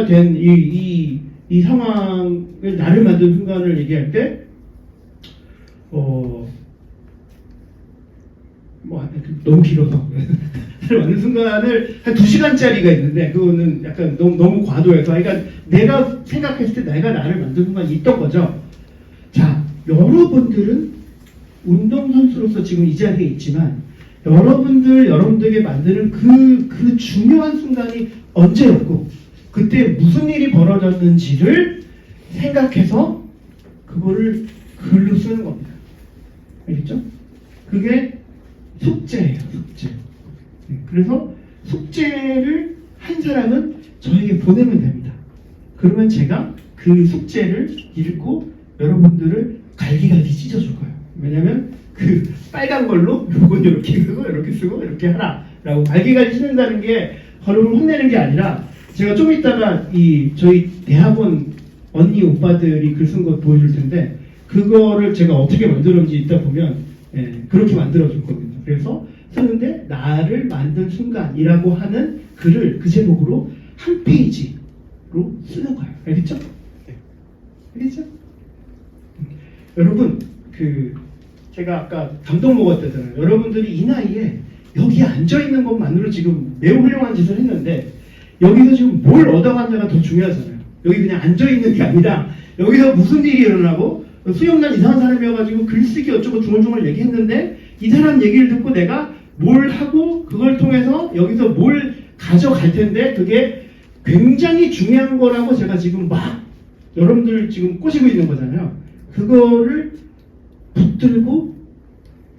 된 이 상황을 나를 만든 순간을 얘기할 때 너무 길어서 나를 만든 순간을 한 2시간짜리가 있는데 그거는 약간 너무 과도해서 그러니까 내가 생각했을 때 내가 나를 만든 순간이 있던 거죠. 자, 여러분들은 운동선수로서 지금 이 자리에 있지만 여러분들에게 만드는 그 중요한 순간이 언제였고 그때 무슨 일이 벌어졌는지를 생각해서 그거를 글로 쓰는 겁니다. 알겠죠? 그게 숙제예요, 숙제. 그래서 숙제를 한 사람은 저에게 보내면 됩니다. 그러면 제가 그 숙제를 읽고 여러분들을 갈기갈기 찢어줄 거예요. 왜냐면 그 빨간 걸로 요건 이렇게 쓰고 이렇게 쓰고 이렇게 하라 라고 갈기갈기 찢는다는 게 여러분을 혼내는 게 아니라 제가 좀 이따가 저희 대학원 언니 오빠들이 글 쓴 거 보여줄 텐데 그거를 제가 어떻게 만들었는지 이따 보면 그렇게 만들어줄 겁니다. 그래서 쓰는데 나를 만든 순간이라고 하는 글을 그 제목으로 한 페이지로 쓰는 거예요. 알겠죠? 알겠죠? 여러분 제가 아까 감동 먹었다잖아요. 여러분들이 이 나이에 여기 앉아있는 것만으로 지금 매우 훌륭한 짓을 했는데 여기서 지금 뭘 얻어가냐가 더 중요하잖아요. 여기 그냥 앉아있는 게 아니라 여기서 무슨 일이 일어나고 수영난 이상한 사람이어가지고 글쓰기 어쩌고 중얼중얼 얘기했는데 이 사람 얘기를 듣고 내가 뭘 하고 그걸 통해서 여기서 뭘 가져갈 텐데 그게 굉장히 중요한 거라고 제가 지금 막 여러분들 지금 꼬시고 있는 거잖아요. 그거를 붙들고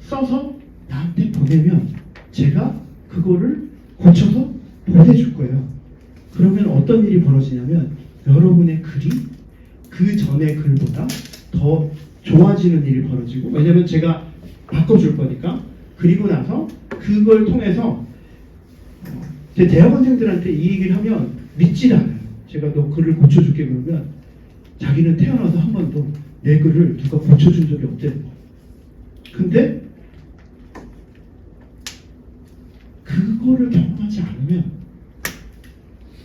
써서 나한테 보내면 제가 그거를 고쳐서 보내줄 거예요. 그러면 어떤 일이 벌어지냐면 여러분의 글이 그 전의 글보다 더 좋아지는 일이 벌어지고 왜냐면 제가 바꿔줄 거니까 그리고 나서 그걸 통해서 제 대학원생들한테 이 얘기를 하면 믿질 않아요. 제가 너 글을 고쳐줄게 그러면 자기는 태어나서 한 번도 내 글을 누가 고쳐준 적이 없대요. 근데 그거를 경험하지 않으면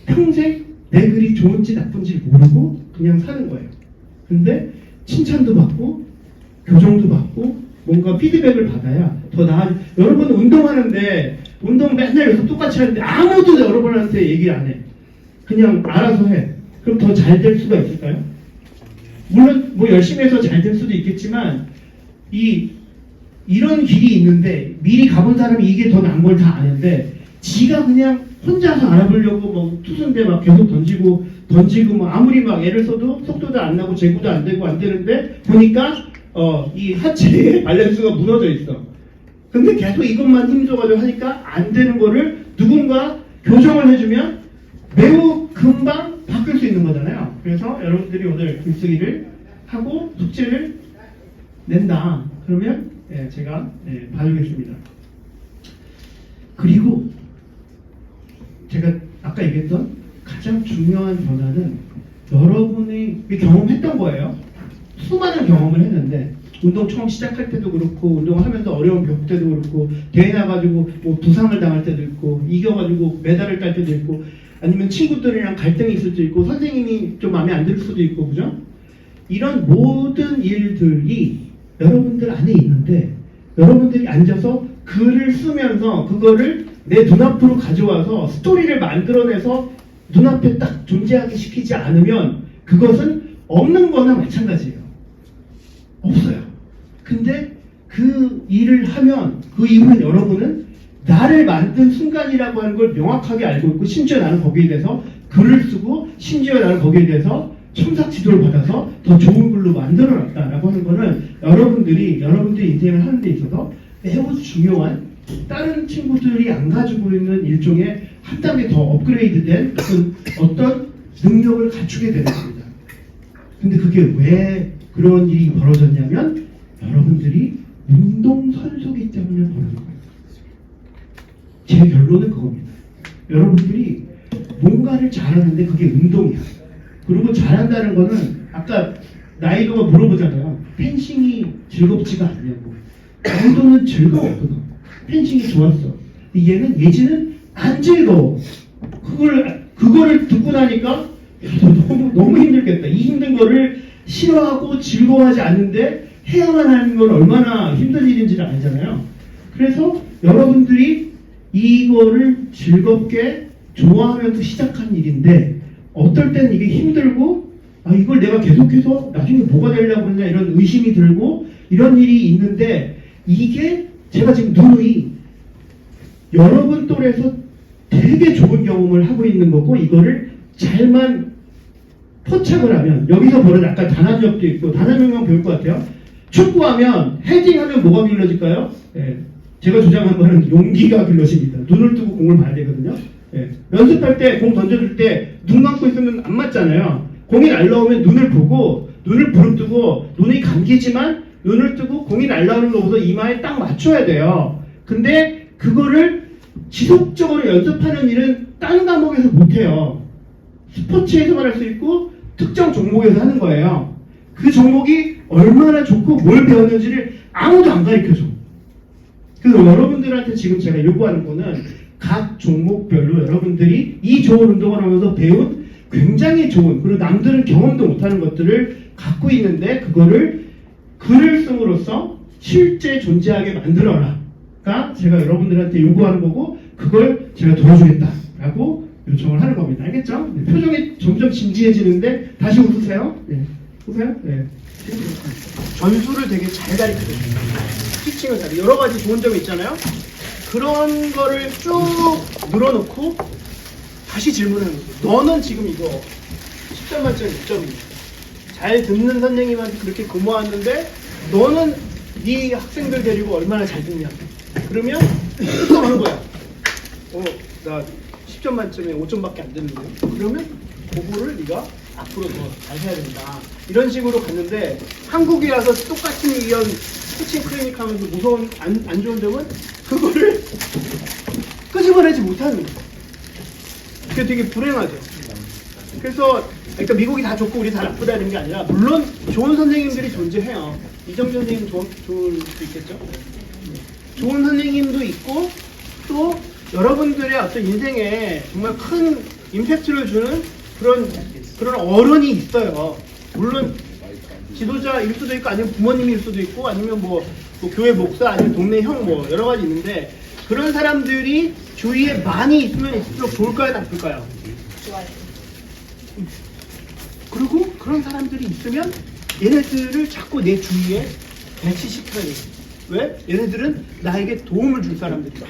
평생 내 글이 좋은지 나쁜지 모르고 그냥 사는 거예요. 근데 칭찬도 받고 교정도 받고 뭔가 피드백을 받아야 더 여러분 운동하는데 운동 맨날 여기서 똑같이 하는데 아무도 여러분한테 얘기 안 해. 그냥 알아서 해. 그럼 더 잘 될 수가 있을까요? 물론 뭐 열심히 해서 잘 될 수도 있겠지만 이런 길이 있는데 미리 가본 사람이 이게 더 나은 걸 다 아는데 지가 그냥 혼자서 알아보려고 뭐 투순대 막 계속 던지고 뭐 아무리 막 애를 써도 속도도 안 나고 제구도 안 되고 안 되는데 보니까 이 하체의 밸런스가 무너져 있어. 근데 계속 이것만 힘줘가지고 하니까 안 되는 거를 누군가 교정을 해주면 매우 금방 바뀔 수 있는 거잖아요. 그래서 여러분들이 오늘 글쓰기를 하고 숙제를 낸다. 그러면 제가 봐주겠습니다. 그리고 제가 아까 얘기했던 가장 중요한 변화는 여러분이 경험했던 거예요. 수많은 경험을 했는데 운동 처음 시작할 때도 그렇고 운동하면서 어려운 벽 때도 그렇고 대회 나가지고 뭐 부상을 당할 때도 있고 이겨가지고 메달을 딸 때도 있고 아니면 친구들이랑 갈등이 있을 수도 있고 선생님이 좀 마음에 안 들 수도 있고 그죠? 이런 모든 일들이 여러분들 안에 있는데 여러분들이 앉아서 글을 쓰면서 그거를 내 눈앞으로 가져와서 스토리를 만들어내서 눈앞에 딱 존재하게 시키지 않으면 그것은 없는 거나 마찬가지예요. 없어요. 근데 그 일을 하면 그 이후에 여러분은 나를 만든 순간이라고 하는 걸 명확하게 알고 있고 심지어 나는 거기에 대해서 글을 쓰고 심지어 나는 거기에 대해서 첨삭 지도를 받아서 더 좋은 글로 만들어놨다라고 하는 거는 여러분들이 인생을 하는 데 있어서 매우 중요한 다른 친구들이 안 가지고 있는 일종의 한 단계 더 업그레이드된 어떤 능력을 갖추게 되는 겁니다. 근데 그게 왜 그런 일이 벌어졌냐면 여러분들이 운동선수기 때문에 벌어진 거예요. 제 결론은 그겁니다. 여러분들이 뭔가를 잘하는데 그게 운동이야. 그리고 잘한다는 거는 아까 나이도가 물어보잖아요. 펜싱이 즐겁지가 않냐고. 운동은 즐거웠거든. 펜싱이 좋았어. 얘는 예지는 안 즐거워. 그거를 듣고 나니까 야, 너무 힘들겠다. 이 힘든 거를 싫어하고 즐거워하지 않는데 해야만 하는 건 얼마나 힘든 일인지를 알잖아요. 그래서 여러분들이 이거를 즐겁게 좋아하면서 시작한 일인데 어떨 땐 이게 힘들고 이걸 내가 계속해서 나중에 뭐가 되려고 그러냐 이런 의심이 들고 이런 일이 있는데 이게 제가 지금 누누이 여러분 또래에서 되게 좋은 경험을 하고 있는 거고 이거를 잘만 포착을 하면 여기서 벌어진 아까 단합력도 있고 단합력만 배울 것 같아요. 축구하면 헤딩하면 뭐가 길러질까요? 예, 제가 주장한 거는 용기가 길러집니다. 눈을 뜨고 공을 봐야 되거든요. 예, 연습할 때 공 던져줄 때 눈 감고 있으면 안 맞잖아요. 공이 날라오면 눈을 보고 눈을 부릅뜨고 눈이 감기지만 눈을 뜨고 공이 날라오는 거 보고서 이마에 딱 맞춰야 돼요. 근데 그거를 지속적으로 연습하는 일은 다른 과목에서 못해요. 스포츠에서만 할 수 있고 특정 종목에서 하는 거예요. 그 종목이 얼마나 좋고 뭘 배웠는지를 아무도 안 가르쳐줘. 그래서 여러분들한테 지금 제가 요구하는 거는 각 종목별로 여러분들이 이 좋은 운동을 하면서 배운 굉장히 좋은 그리고 남들은 경험도 못하는 것들을 갖고 있는데 그거를 글을 씀으로써 실제 존재하게 만들어라가 제가 여러분들한테 요구하는 거고 그걸 제가 도와주겠다라고 요청을 하는 겁니다. 알겠죠? 네, 표정이 점점 진지해지는데 다시 웃으세요. 네. 웃어요? 네. 전술을 되게 잘 가르쳐줍니다. 티칭을 잘 여러 가지 좋은 점이 있잖아요. 그런 거를 쭉 늘어놓고 다시 질문하는 거예요. 너는 지금 이거 10점 만점에 6점이야. 잘 듣는 선생님한테 그렇게 고마웠는데 너는 네 학생들 데리고 얼마나 잘 듣냐. 그러면 또 하는 거야. 나 10점 만점에 5점밖에 안 듣는데. 그러면 그거를 네가 앞으로 더 잘 해야 된다. 이런 식으로 갔는데 한국에 와서 똑같은 이런 코칭 클리닉 하면서 무서운 안 좋은 점은 그거를 끄집어내지 못하는 거예요. 그게 되게 불행하죠. 그래서 그러니까 미국이 다 좋고 우리 다 나쁘다는 게 아니라 물론 좋은 선생님들이 존재해요. 이정재 선생님 좋을 수 있겠죠. 좋은 선생님도 있고 또 여러분들의 어떤 인생에 정말 큰 임팩트를 주는 그런 어른이 있어요. 물론 지도자일 수도 있고 아니면 부모님일 수도 있고 아니면 뭐 교회 목사 아니면 동네 형 뭐 여러 가지 있는데 그런 사람들이 주위에 많이 있으면 있을수록 좋을까요 나쁠까요? 좋아요. 그리고 그런 사람들이 있으면 얘네들을 자꾸 내 주위에 배치시켜야 돼요. 왜? 얘네들은 나에게 도움을 줄 사람들이야.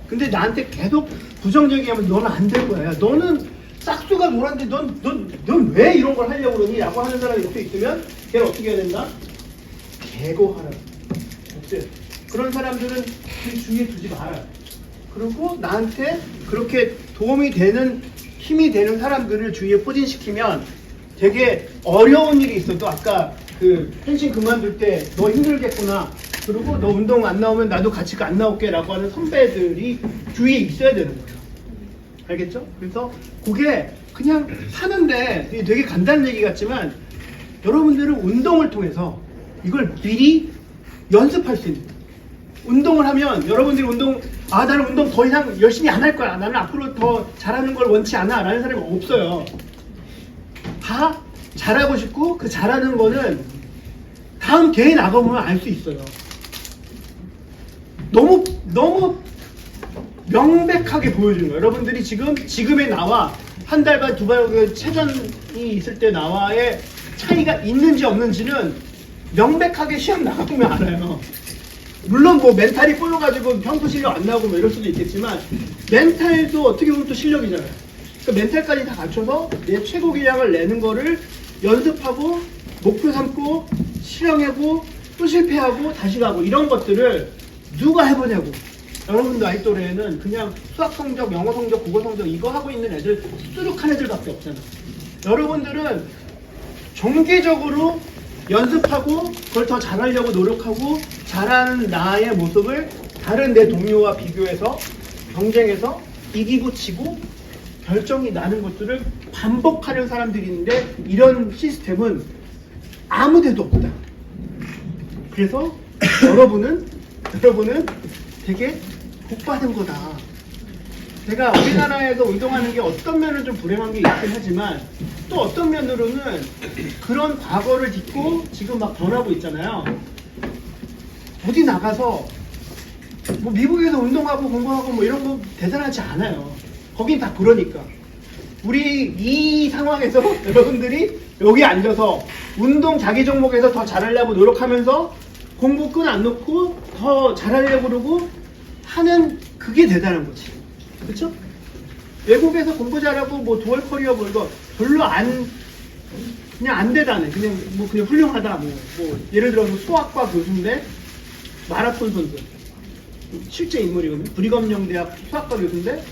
근데 나한테 계속 부정적이하면 너는 안 될 거야. 너는 싹수가 노란데 넌 왜 이런 걸 하려고 그러니? 라고 하는 사람이 옆에 있으면 걔는 어떻게 해야 된다? 개고하라. 없어요. 그런 사람들은 그 주위에 두지 말아요. 그리고 나한테 그렇게 도움이 되는 힘이 되는 사람들을 주위에 포진시키면 되게 어려운 일이 있어도 아까 그 펜싱 그만둘 때 너 힘들겠구나. 그리고 너 운동 안 나오면 나도 같이 안 나올게 라고 하는 선배들이 주위에 있어야 되는 거예요. 알겠죠? 그래서 그게 그냥 사는데 되게 간단한 얘기 같지만 여러분들은 운동을 통해서 이걸 미리 연습할 수 있는 거예요. 운동을 하면 여러분들이 나는 운동 더 이상 열심히 안 할 거야. 나는 앞으로 더 잘하는 걸 원치 않아. 라는 사람이 없어요. 다 잘하고 싶고 그 잘하는 거는 다음 대회 나가보면 알 수 있어요. 너무 명백하게 보여주는 거예요. 여러분들이 지금의 나와 한 달 반, 두 달 체전이 있을 때 나와의 차이가 있는지 없는지는 명백하게 시험 나가보면 알아요. 물론 뭐 멘탈이 꼬여가지고 평소 실력 안 나오고 뭐 이럴 수도 있겠지만 멘탈도 어떻게 보면 또 실력이잖아요. 그 멘탈까지 다 갖춰서 내 최고 기량을 내는 거를 연습하고 목표 삼고 실행하고 또 실패하고 다시 가고 이런 것들을 누가 해보냐고. 여러분들 아이 또래에는 그냥 수학 성적, 영어 성적, 국어 성적 이거 하고 있는 애들 수두룩한 애들밖에 없잖아. 여러분들은 정기적으로 연습하고 그걸 더 잘하려고 노력하고 잘하는 나의 모습을 다른 내 동료와 비교해서 경쟁해서 이기고 지고 결정이 나는 것들을 반복하는 사람들이 있는데 이런 시스템은 아무 데도 없다. 그래서 여러분은 되게 복받은 거다. 제가 우리나라에서 운동하는 게 어떤 면은 좀 불행한 게 있긴 하지만 또 어떤 면으로는 그런 과거를 딛고 지금 막 변하고 있잖아요. 어디 나가서 뭐 미국에서 운동하고 공부하고 뭐 이런 거 대단하지 않아요. 거긴 다 그러니까. 우리 이 상황에서 여러분들이 여기 앉아서 운동 자기 종목에서 더 잘하려고 노력하면서 공부 끈 안 놓고 더 잘하려고 그러고 하는 그게 대단한 거지. 그쵸? 외국에서 공부 잘하고 뭐 두얼 커리어 뭐 이거 별로 그냥 안 대단해. 그냥 훌륭하다. 뭐 예를 들어서 수학과 교수인데 마라톤 선수. 실제 인물이거든요. 브리검영대학 수학과 교수인데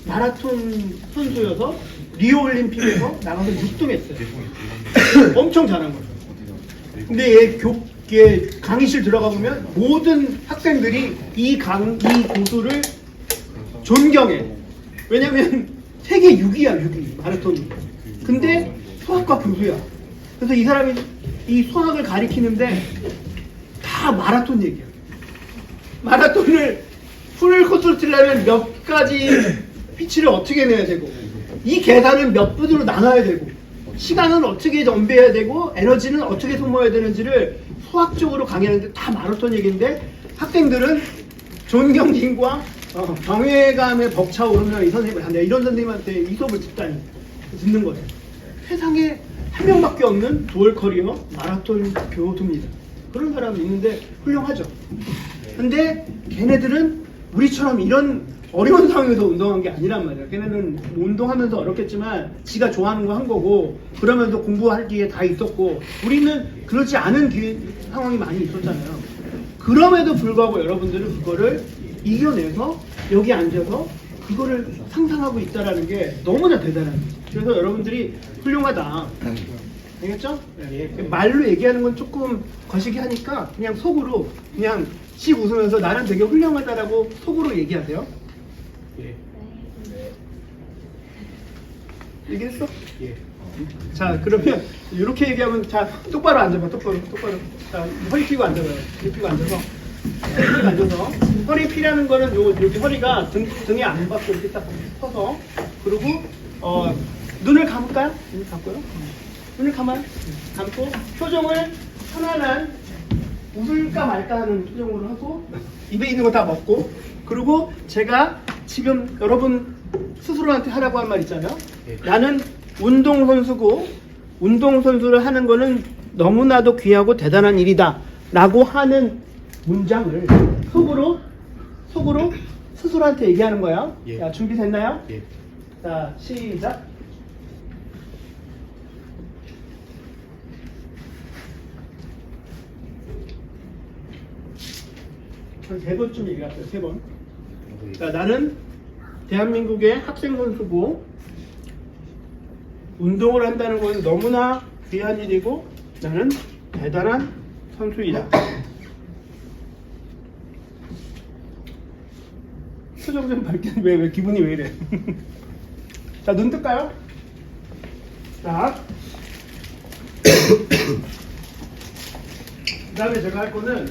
마라톤 선수여서 리오 올림픽에서 나가서 6등 했어요. 엄청 잘한 거죠. 근데 얘 강의실 들어가 보면 모든 학생들이 이 고수를 존경해. 왜냐면 세계 6위야, 6위. 마라톤이. 근데 수학과 교수야. 그래서 이 사람이 이 수학을 가리키는데 다 마라톤 얘기야. 마라톤을 풀 코스로 치려면 몇 가지 피치를 어떻게 내야 되고 이 계산은 몇 분으로 나눠야 되고 시간은 어떻게 정비해야 되고 에너지는 어떻게 소모해야 되는지를 수학적으로 강의하는데 다 마라톤 얘기인데 학생들은 존경심과 경외감에 벅차오르면 이 선생님을 내가 이런 선생님한테 이 수업을 듣는 거예요. 세상에 한 명밖에 없는 두얼 커리어 마라톤 교수입니다. 그런 사람이 있는데 훌륭하죠. 근데 걔네들은 우리처럼 이런 어려운 상황에서 운동한 게 아니란 말이야. 걔네는 운동하면서 어렵겠지만 지가 좋아하는 거 한 거고 그러면서 공부할 기회 다 있었고 우리는 그렇지 않은 상황이 많이 있었잖아요. 그럼에도 불구하고 여러분들은 그거를 이겨내서 여기 앉아서 그거를 상상하고 있다라는 게 너무나 대단한 거죠. 그래서 여러분들이 훌륭하다. 알겠죠? 말로 얘기하는 건 조금 거시기 하니까 그냥 속으로 그냥 씩 웃으면서 나는 되게 훌륭하다라고 속으로 얘기하세요. 예. 얘기했어? 예. 자, 그러면 이렇게 얘기하면 자 똑바로 앉아봐. 똑바로. 자, 허리 펴고 앉아봐요. 허리 펴고 앉아서. 허리 피라는 거는 이렇게 허리가 등에 안 받고 이렇게 딱 서서 그리고 눈을 감을까요? 눈을 감고요. 눈을 감아요. 감고 표정을 편안한 웃을까 말까 하는 표정으로 하고 입에 있는 거 다 먹고 그리고 제가 지금 여러분 스스로한테 하라고 한 말 있잖아요. 나는 운동선수고 운동선수를 하는 거는 너무나도 귀하고 대단한 일이다 라고 하는 문장을 속으로 스스로한테 얘기하는 거야. 예. 자, 준비됐나요? 예. 자, 시작. 한 3번쯤 얘기했어요. 3번. 자, 나는 대한민국의 학생 선수고 운동을 한다는 것은 너무나 귀한 일이고 나는 대단한 선수이다. 표정 좀 밝게. 왜 기분이 왜 이래? 자, 눈 뜰까요? 자. 그 다음에 제가 할 거는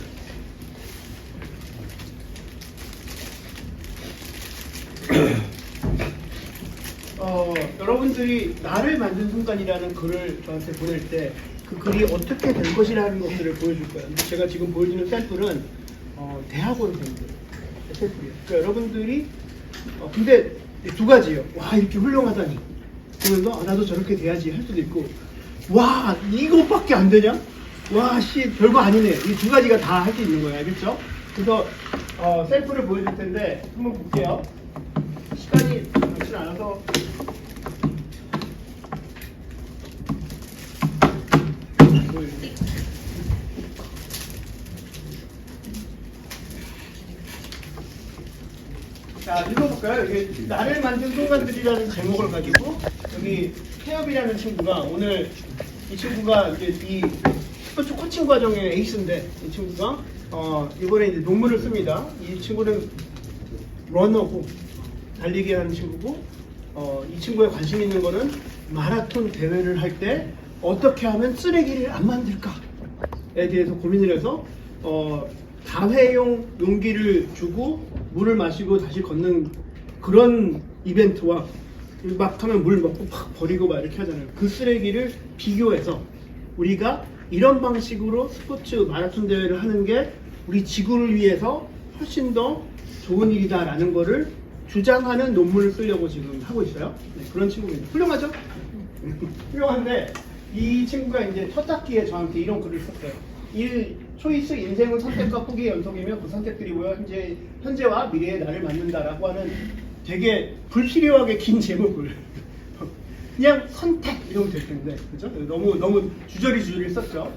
여러분들이 나를 만든 순간이라는 글을 저한테 보낼 때 그 글이 어떻게 될 것이라는 것들을 보여줄 거예요. 제가 지금 보여주는 샘플은 대학원생들 샘플이에요. 그러니까 여러분들이 근데 두 가지예요. 와, 이렇게 훌륭하다니 그러면서 나도 저렇게 돼야지 할 수도 있고 와, 이것밖에 안 되냐? 와, 씨, 별거 아니네. 이 두 가지가 다 할 수 있는 거예요. 알겠죠? 그래서 샘플을 보여줄 텐데 한번 볼게요. 시간이 좋진 않아서. 자, 읽어볼까요? 여기 나를 만든 순간들이라는 제목을 가지고 여기 태엽이라는 친구가 오늘 이 친구가 이제 이 스포츠 코칭 과정의 에이스인데 이 친구가 이번에 이제 논문을 씁니다. 이 친구는 러너고 달리기 하는 친구고 이 친구에 관심 있는 거는 마라톤 대회를 할 때 어떻게 하면 쓰레기를 안 만들까에 대해서 고민을 해서 다회용 용기를 주고 물을 마시고 다시 걷는 그런 이벤트와 막 하면 물 먹고 팍 버리고 막 이렇게 하잖아요. 그 쓰레기를 비교해서 우리가 이런 방식으로 스포츠 마라톤 대회를 하는 게 우리 지구를 위해서 훨씬 더 좋은 일이다라는 거를 주장하는 논문을 쓰려고 지금 하고 있어요. 네, 그런 친구입니다. 훌륭하죠? 훌륭한데 이 친구가 이제 첫 학기에 저한테 이런 글을 썼어요. 1. 초이스 인생은 선택과 포기의 연속이며 그 선택들이 모여 현재와 미래의 나를 만든다라고 하는 되게 불필요하게 긴 제목을 그냥 선택 이러면 될 텐데 그죠? 너무 주저리 썼죠.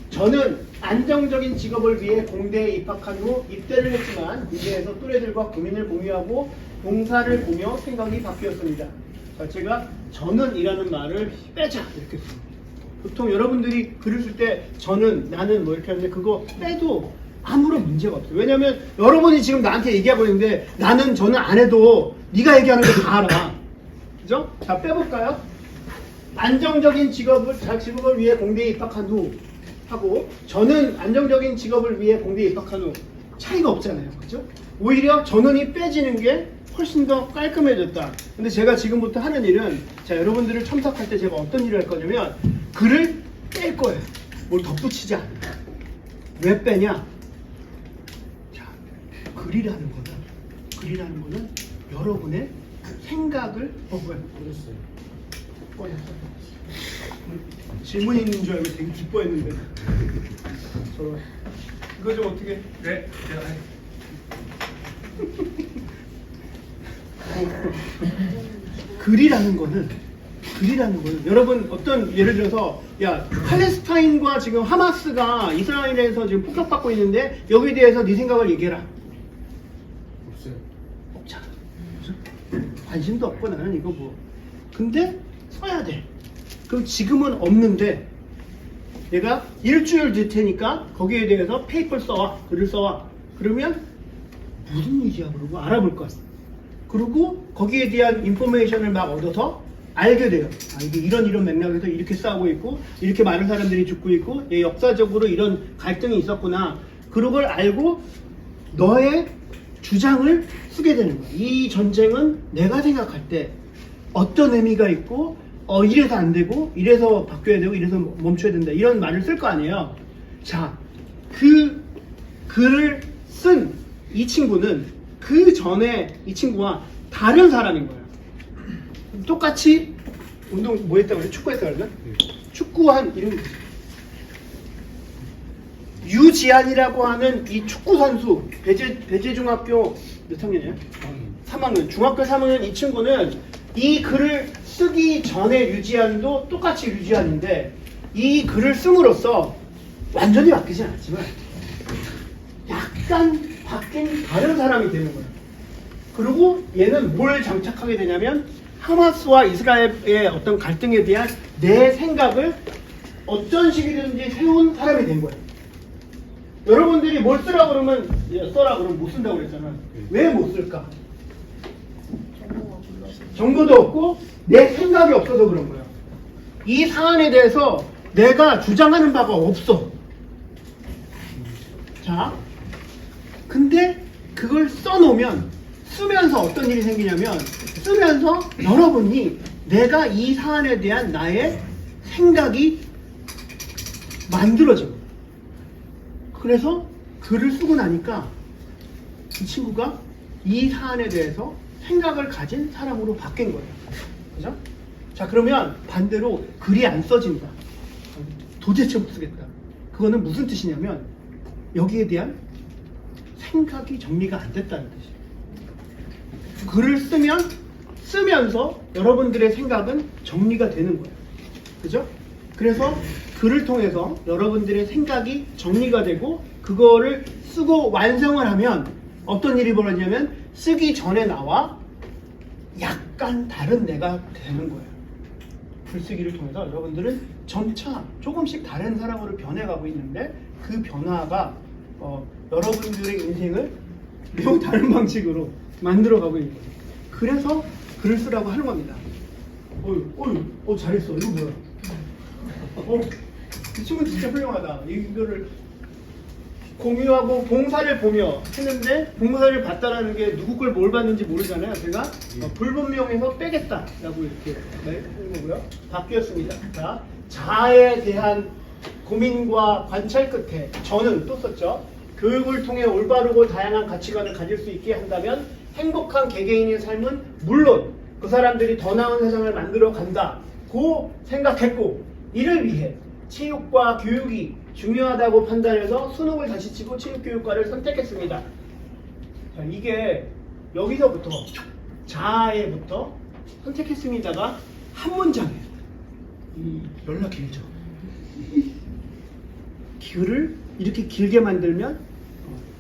저는 안정적인 직업을 위해 공대에 입학한 후 입대를 했지만 군대에서 또래들과 고민을 공유하고 봉사를 보며 생각이 바뀌었습니다. 자, 제가 저는이라는 말을 빼자 이렇게 씁니다. 보통 여러분들이 글을 쓸 때 저는, 나는 뭐 이렇게 하는데 그거 빼도 아무런 문제가 없어요. 왜냐면 여러분이 지금 나한테 얘기하고 있는데 나는, 저는 안 해도 네가 얘기하는 거 다 알아. 그죠? 자, 빼볼까요? 안정적인 직업을 위해 공대에 입학한 후 하고 저는 안정적인 직업을 위해 공대에 입학한 후 차이가 없잖아요. 그죠? 오히려 저는이 빼지는 게 훨씬 더 깔끔해졌다. 근데 제가 지금부터 하는 일은 자, 여러분들을 첨삭할 때 제가 어떤 일을 할 거냐면 글을 뺄 거예요. 뭘 덧붙이지 않아요. 왜 빼냐? 자, 글이라는 거는 여러분의 생각을 뭐야? 꺼냈어. 질문 있는 줄 알고 되게 기뻐했는데. 이거 좀 어떻게? 네, 제가 글이라는 거는 여러분 어떤 예를 들어서 야 팔레스타인과 지금 하마스가 이스라엘에서 지금 폭격받고 있는데 여기에 대해서 네 생각을 얘기해라. 없어요. 없잖아. 관심도 없고 나는 이거 뭐. 근데 써야 돼. 그럼 지금은 없는데 내가 일주일 뒤 테니까 거기에 대해서 페이퍼를 써와, 글을 써와. 그러면 무슨 일이야 그러고 알아볼 거야. 그리고 거기에 대한 인포메이션을 막 얻어서 알게 돼요. 아, 이게 이런 맥락에서 이렇게 싸우고 있고 이렇게 많은 사람들이 죽고 있고 역사적으로 이런 갈등이 있었구나. 그런 걸 알고 너의 주장을 쓰게 되는 거야. 이 전쟁은 내가 생각할 때 어떤 의미가 있고 이래서 안 되고 이래서 바뀌어야 되고 이래서 멈춰야 된다. 이런 말을 쓸 거 아니에요. 자, 그 글을 쓴 이 친구는 그 전에 이 친구와 다른 사람인 거예요. 똑같이 운동 뭐 했다고 그래? 축구 했다고 그래? 축구한 이름이 유지한이라고 하는 이 축구 선수 배재중학교 몇 학년이에요? 3학년. 중학교 3학년 이 친구는 이 글을 쓰기 전에 유지한도 똑같이 유지한인데 이 글을 씀으로써 완전히 바뀌지 않았지만 약간 바뀐 다른 사람이 되는 거예요. 그리고 얘는 뭘 장착하게 되냐면 하마스와 이스라엘의 어떤 갈등에 대한 내 생각을 어떤 식이든지 세운 사람이 된 거예요. 여러분들이 뭘 쓰라 그러면 써라 그러면 못 쓴다고 그랬잖아. 왜 못 쓸까? 정보도 없고 내 생각이 없어서 그런 거예요. 이 사안에 대해서 내가 주장하는 바가 없어. 자, 근데 그걸 써놓으면 쓰면서 어떤 일이 생기냐면 쓰면서 여러분이 내가 이 사안에 대한 나의 생각이 만들어져요. 그래서 글을 쓰고 나니까 이 친구가 이 사안에 대해서 생각을 가진 사람으로 바뀐 거예요. 그죠? 자, 그러면 반대로 글이 안 써진다. 도대체 못 쓰겠다. 그거는 무슨 뜻이냐면 여기에 대한 생각이 정리가 안 됐다는 뜻이에요. 글을 쓰면 쓰면서 여러분들의 생각은 정리가 되는 거예요. 그죠? 그래서 글을 통해서 여러분들의 생각이 정리가 되고 그거를 쓰고 완성을 하면 어떤 일이 벌어지냐면 쓰기 전에 나와 약간 다른 내가 되는 거예요. 글쓰기를 통해서 여러분들은 점차 조금씩 다른 사람으로 변해가고 있는데 그 변화가 여러분들의 인생을 매우 다른 방식으로 만들어가고 있는 거예요. 그래서 글을 쓰라고 하는 겁니다. 잘했어. 이거 뭐야? 이 친구 진짜 훌륭하다. 이거를 공유하고 봉사를 보며 했는데 봉사를 봤다라는 게 누구 걸 뭘 봤는지 모르잖아요. 제가 불분명해서 빼겠다라고 이렇게 하는 거고요. 바뀌었습니다. 자, 자아에 대한 고민과 관찰 끝에 저는 또 썼죠. 교육을 통해 올바르고 다양한 가치관을 가질 수 있게 한다면 행복한 개개인의 삶은 물론 그 사람들이 더 나은 세상을 만들어 간다고 생각했고 이를 위해 체육과 교육이 중요하다고 판단해서 수능을 다시 치고 체육교육과를 선택했습니다. 자, 이게 여기서부터 자아에부터 선택했습니다가 한 문장이에요. 연락 길죠. 글을 이렇게 길게 만들면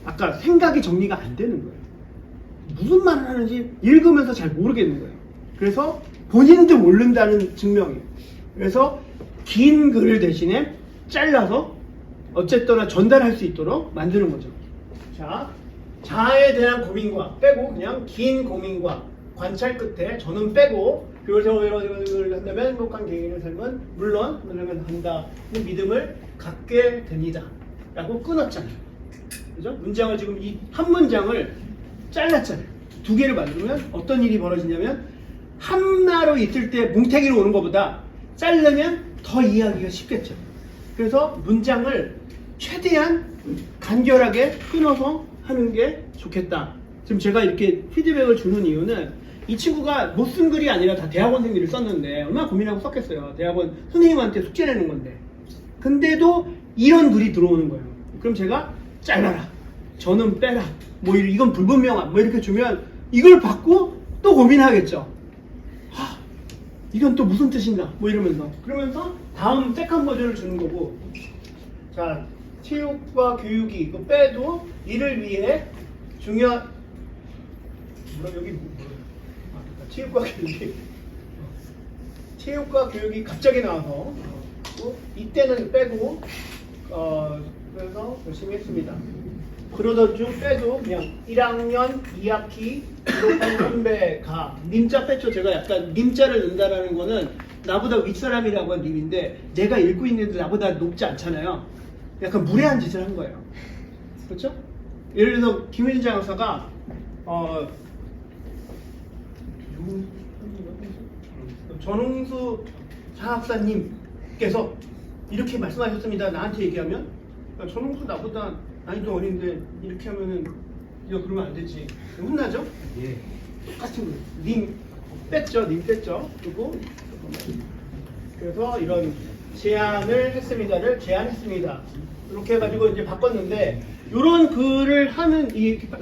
아까 생각이 정리가 안 되는 거예요. 무슨 말을 하는지 읽으면서 잘 모르겠는 거예요. 그래서 본인도 모른다는 증명이에요. 그래서 긴 글을 대신에 잘라서 어쨌거나 전달할 수 있도록 만드는 거죠. 자, 자아에 대한 고민과 빼고 그냥 긴 고민과 관찰 끝에 저는 빼고 그걸 한다면 행복한 개인의 삶은 물론 한다는 믿음을 갖게 됩니다. 라고 끊었잖아요. 그죠? 문장을 지금 이 한 문장을 잘랐잖아요. 두 개를 만들면 어떤 일이 벌어지냐면 하나로 있을 때 뭉태기로 오는 것보다 자르면 더 이해하기가 쉽겠죠. 그래서 문장을 최대한 간결하게 끊어서 하는 게 좋겠다. 지금 제가 이렇게 피드백을 주는 이유는 이 친구가 못 쓴 글이 아니라 다 대학원생 글을 썼는데 얼마나 고민하고 썼겠어요. 대학원 선생님한테 숙제 내는 건데. 근데도 이런 글이 들어오는 거예요. 그럼 제가 잘라라. 저는 빼라. 뭐 이건 불분명함. 뭐 이렇게 주면 이걸 받고 또 고민하겠죠. 이건 또 무슨 뜻인가? 뭐 이러면서. 그러면서 다음 세컨 버전을 주는 거고. 자, 체육과 교육이 이거 빼도 이를 위해 중요한 여기 체육과 교육이 갑자기 나와서 이때는 빼고 그래서 열심히 했습니다. 그러던 중 빼도 그냥 1학년 2학기 졸업한 선배가 님자 뺐죠. 제가 약간 님자를 넣는다라는 거는 나보다 윗사람이라고 한 님인데 내가 읽고 있는데 나보다 높지 않잖아요. 약간 무례한 짓을 한 거예요. 그렇죠? 예를 들어서 김효진 장학사가 전홍수 장학사님께서 이렇게 말씀하셨습니다. 나한테 얘기하면 전홍수 나보다 나이도 어린데 이렇게 하면은 이거 그러면 안 되지. 혼나죠? 예. 똑같은 거예요. 님 뺐죠. 그리고 그래서 이런 제안했습니다를 제안했습니다. 이렇게 해가지고 이제 바꿨는데 이런 글을 하는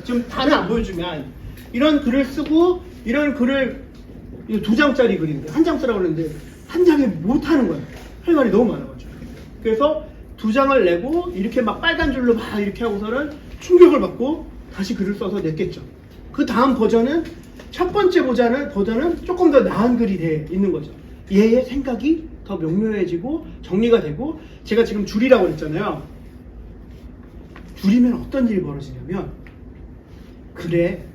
지금 다는 안 보여주면 이런 글을 쓰고 이런 글을 2장짜리 글인데 한 장 쓰라고 그러는데 한 장에 못 하는 거예요. 할 말이 너무 많아가지고. 그래서 2장을 내고 이렇게 막 빨간 줄로 막 이렇게 하고서는 충격을 받고 다시 글을 써서 냈겠죠. 그 다음 버전은 첫 번째 버전은 조금 더 나은 글이 돼 있는 거죠. 얘의 생각이 더 명료해지고 정리가 되고 제가 지금 줄이라고 그랬잖아요. 줄이면 어떤 일이 벌어지냐면 글의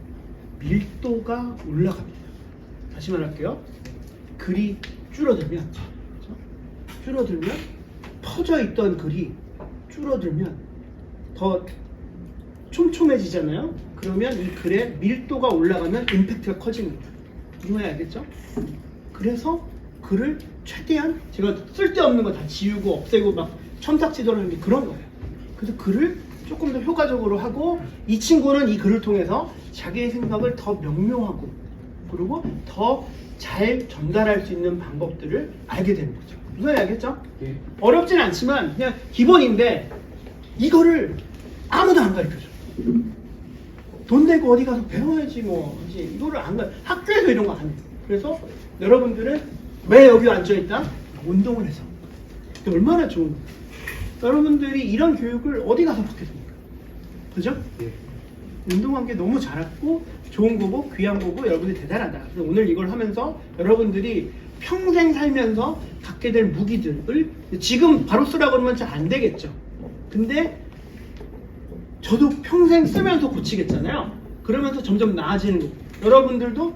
밀도가 올라갑니다. 다시 말할게요. 글이 줄어들면 퍼져 있던 글이 줄어들면 더 촘촘해지잖아요. 그러면 이 글의 밀도가 올라가면 임팩트가 커지는 거예요. 이거 알겠죠? 그래서 글을 최대한 제가 쓸데없는 거 다 지우고 없애고 막 첨삭지도를 하는 게 그런 거예요. 그래서 글을 조금 더 효과적으로 하고 이 친구는 이 글을 통해서 자기의 생각을 더 명료하고 그리고 더 잘 전달할 수 있는 방법들을 알게 되는 거죠. 무슨 말인지 알겠죠? 예. 어렵진 않지만 그냥 기본인데 이거를 아무도 안 가르쳐줘. 돈 내고 어디 가서 배워야지 뭐. 이거를 안 학교에서 이런 거 안 해. 그래서 여러분들은 왜 여기 앉아있다? 운동을 해서. 얼마나 좋은 거예요. 여러분들이 이런 교육을 어디 가서 받겠습니까? 그죠? 예. 운동한 게 너무 잘했고 좋은 거고 귀한 거고 여러분들이 대단하다. 그래서 오늘 이걸 하면서 여러분들이 평생 살면서 갖게 될 무기들을 지금 바로 쓰라고 그러면 잘 안 되겠죠. 근데 저도 평생 쓰면서 고치겠잖아요. 그러면서 점점 나아지는 거고 여러분들도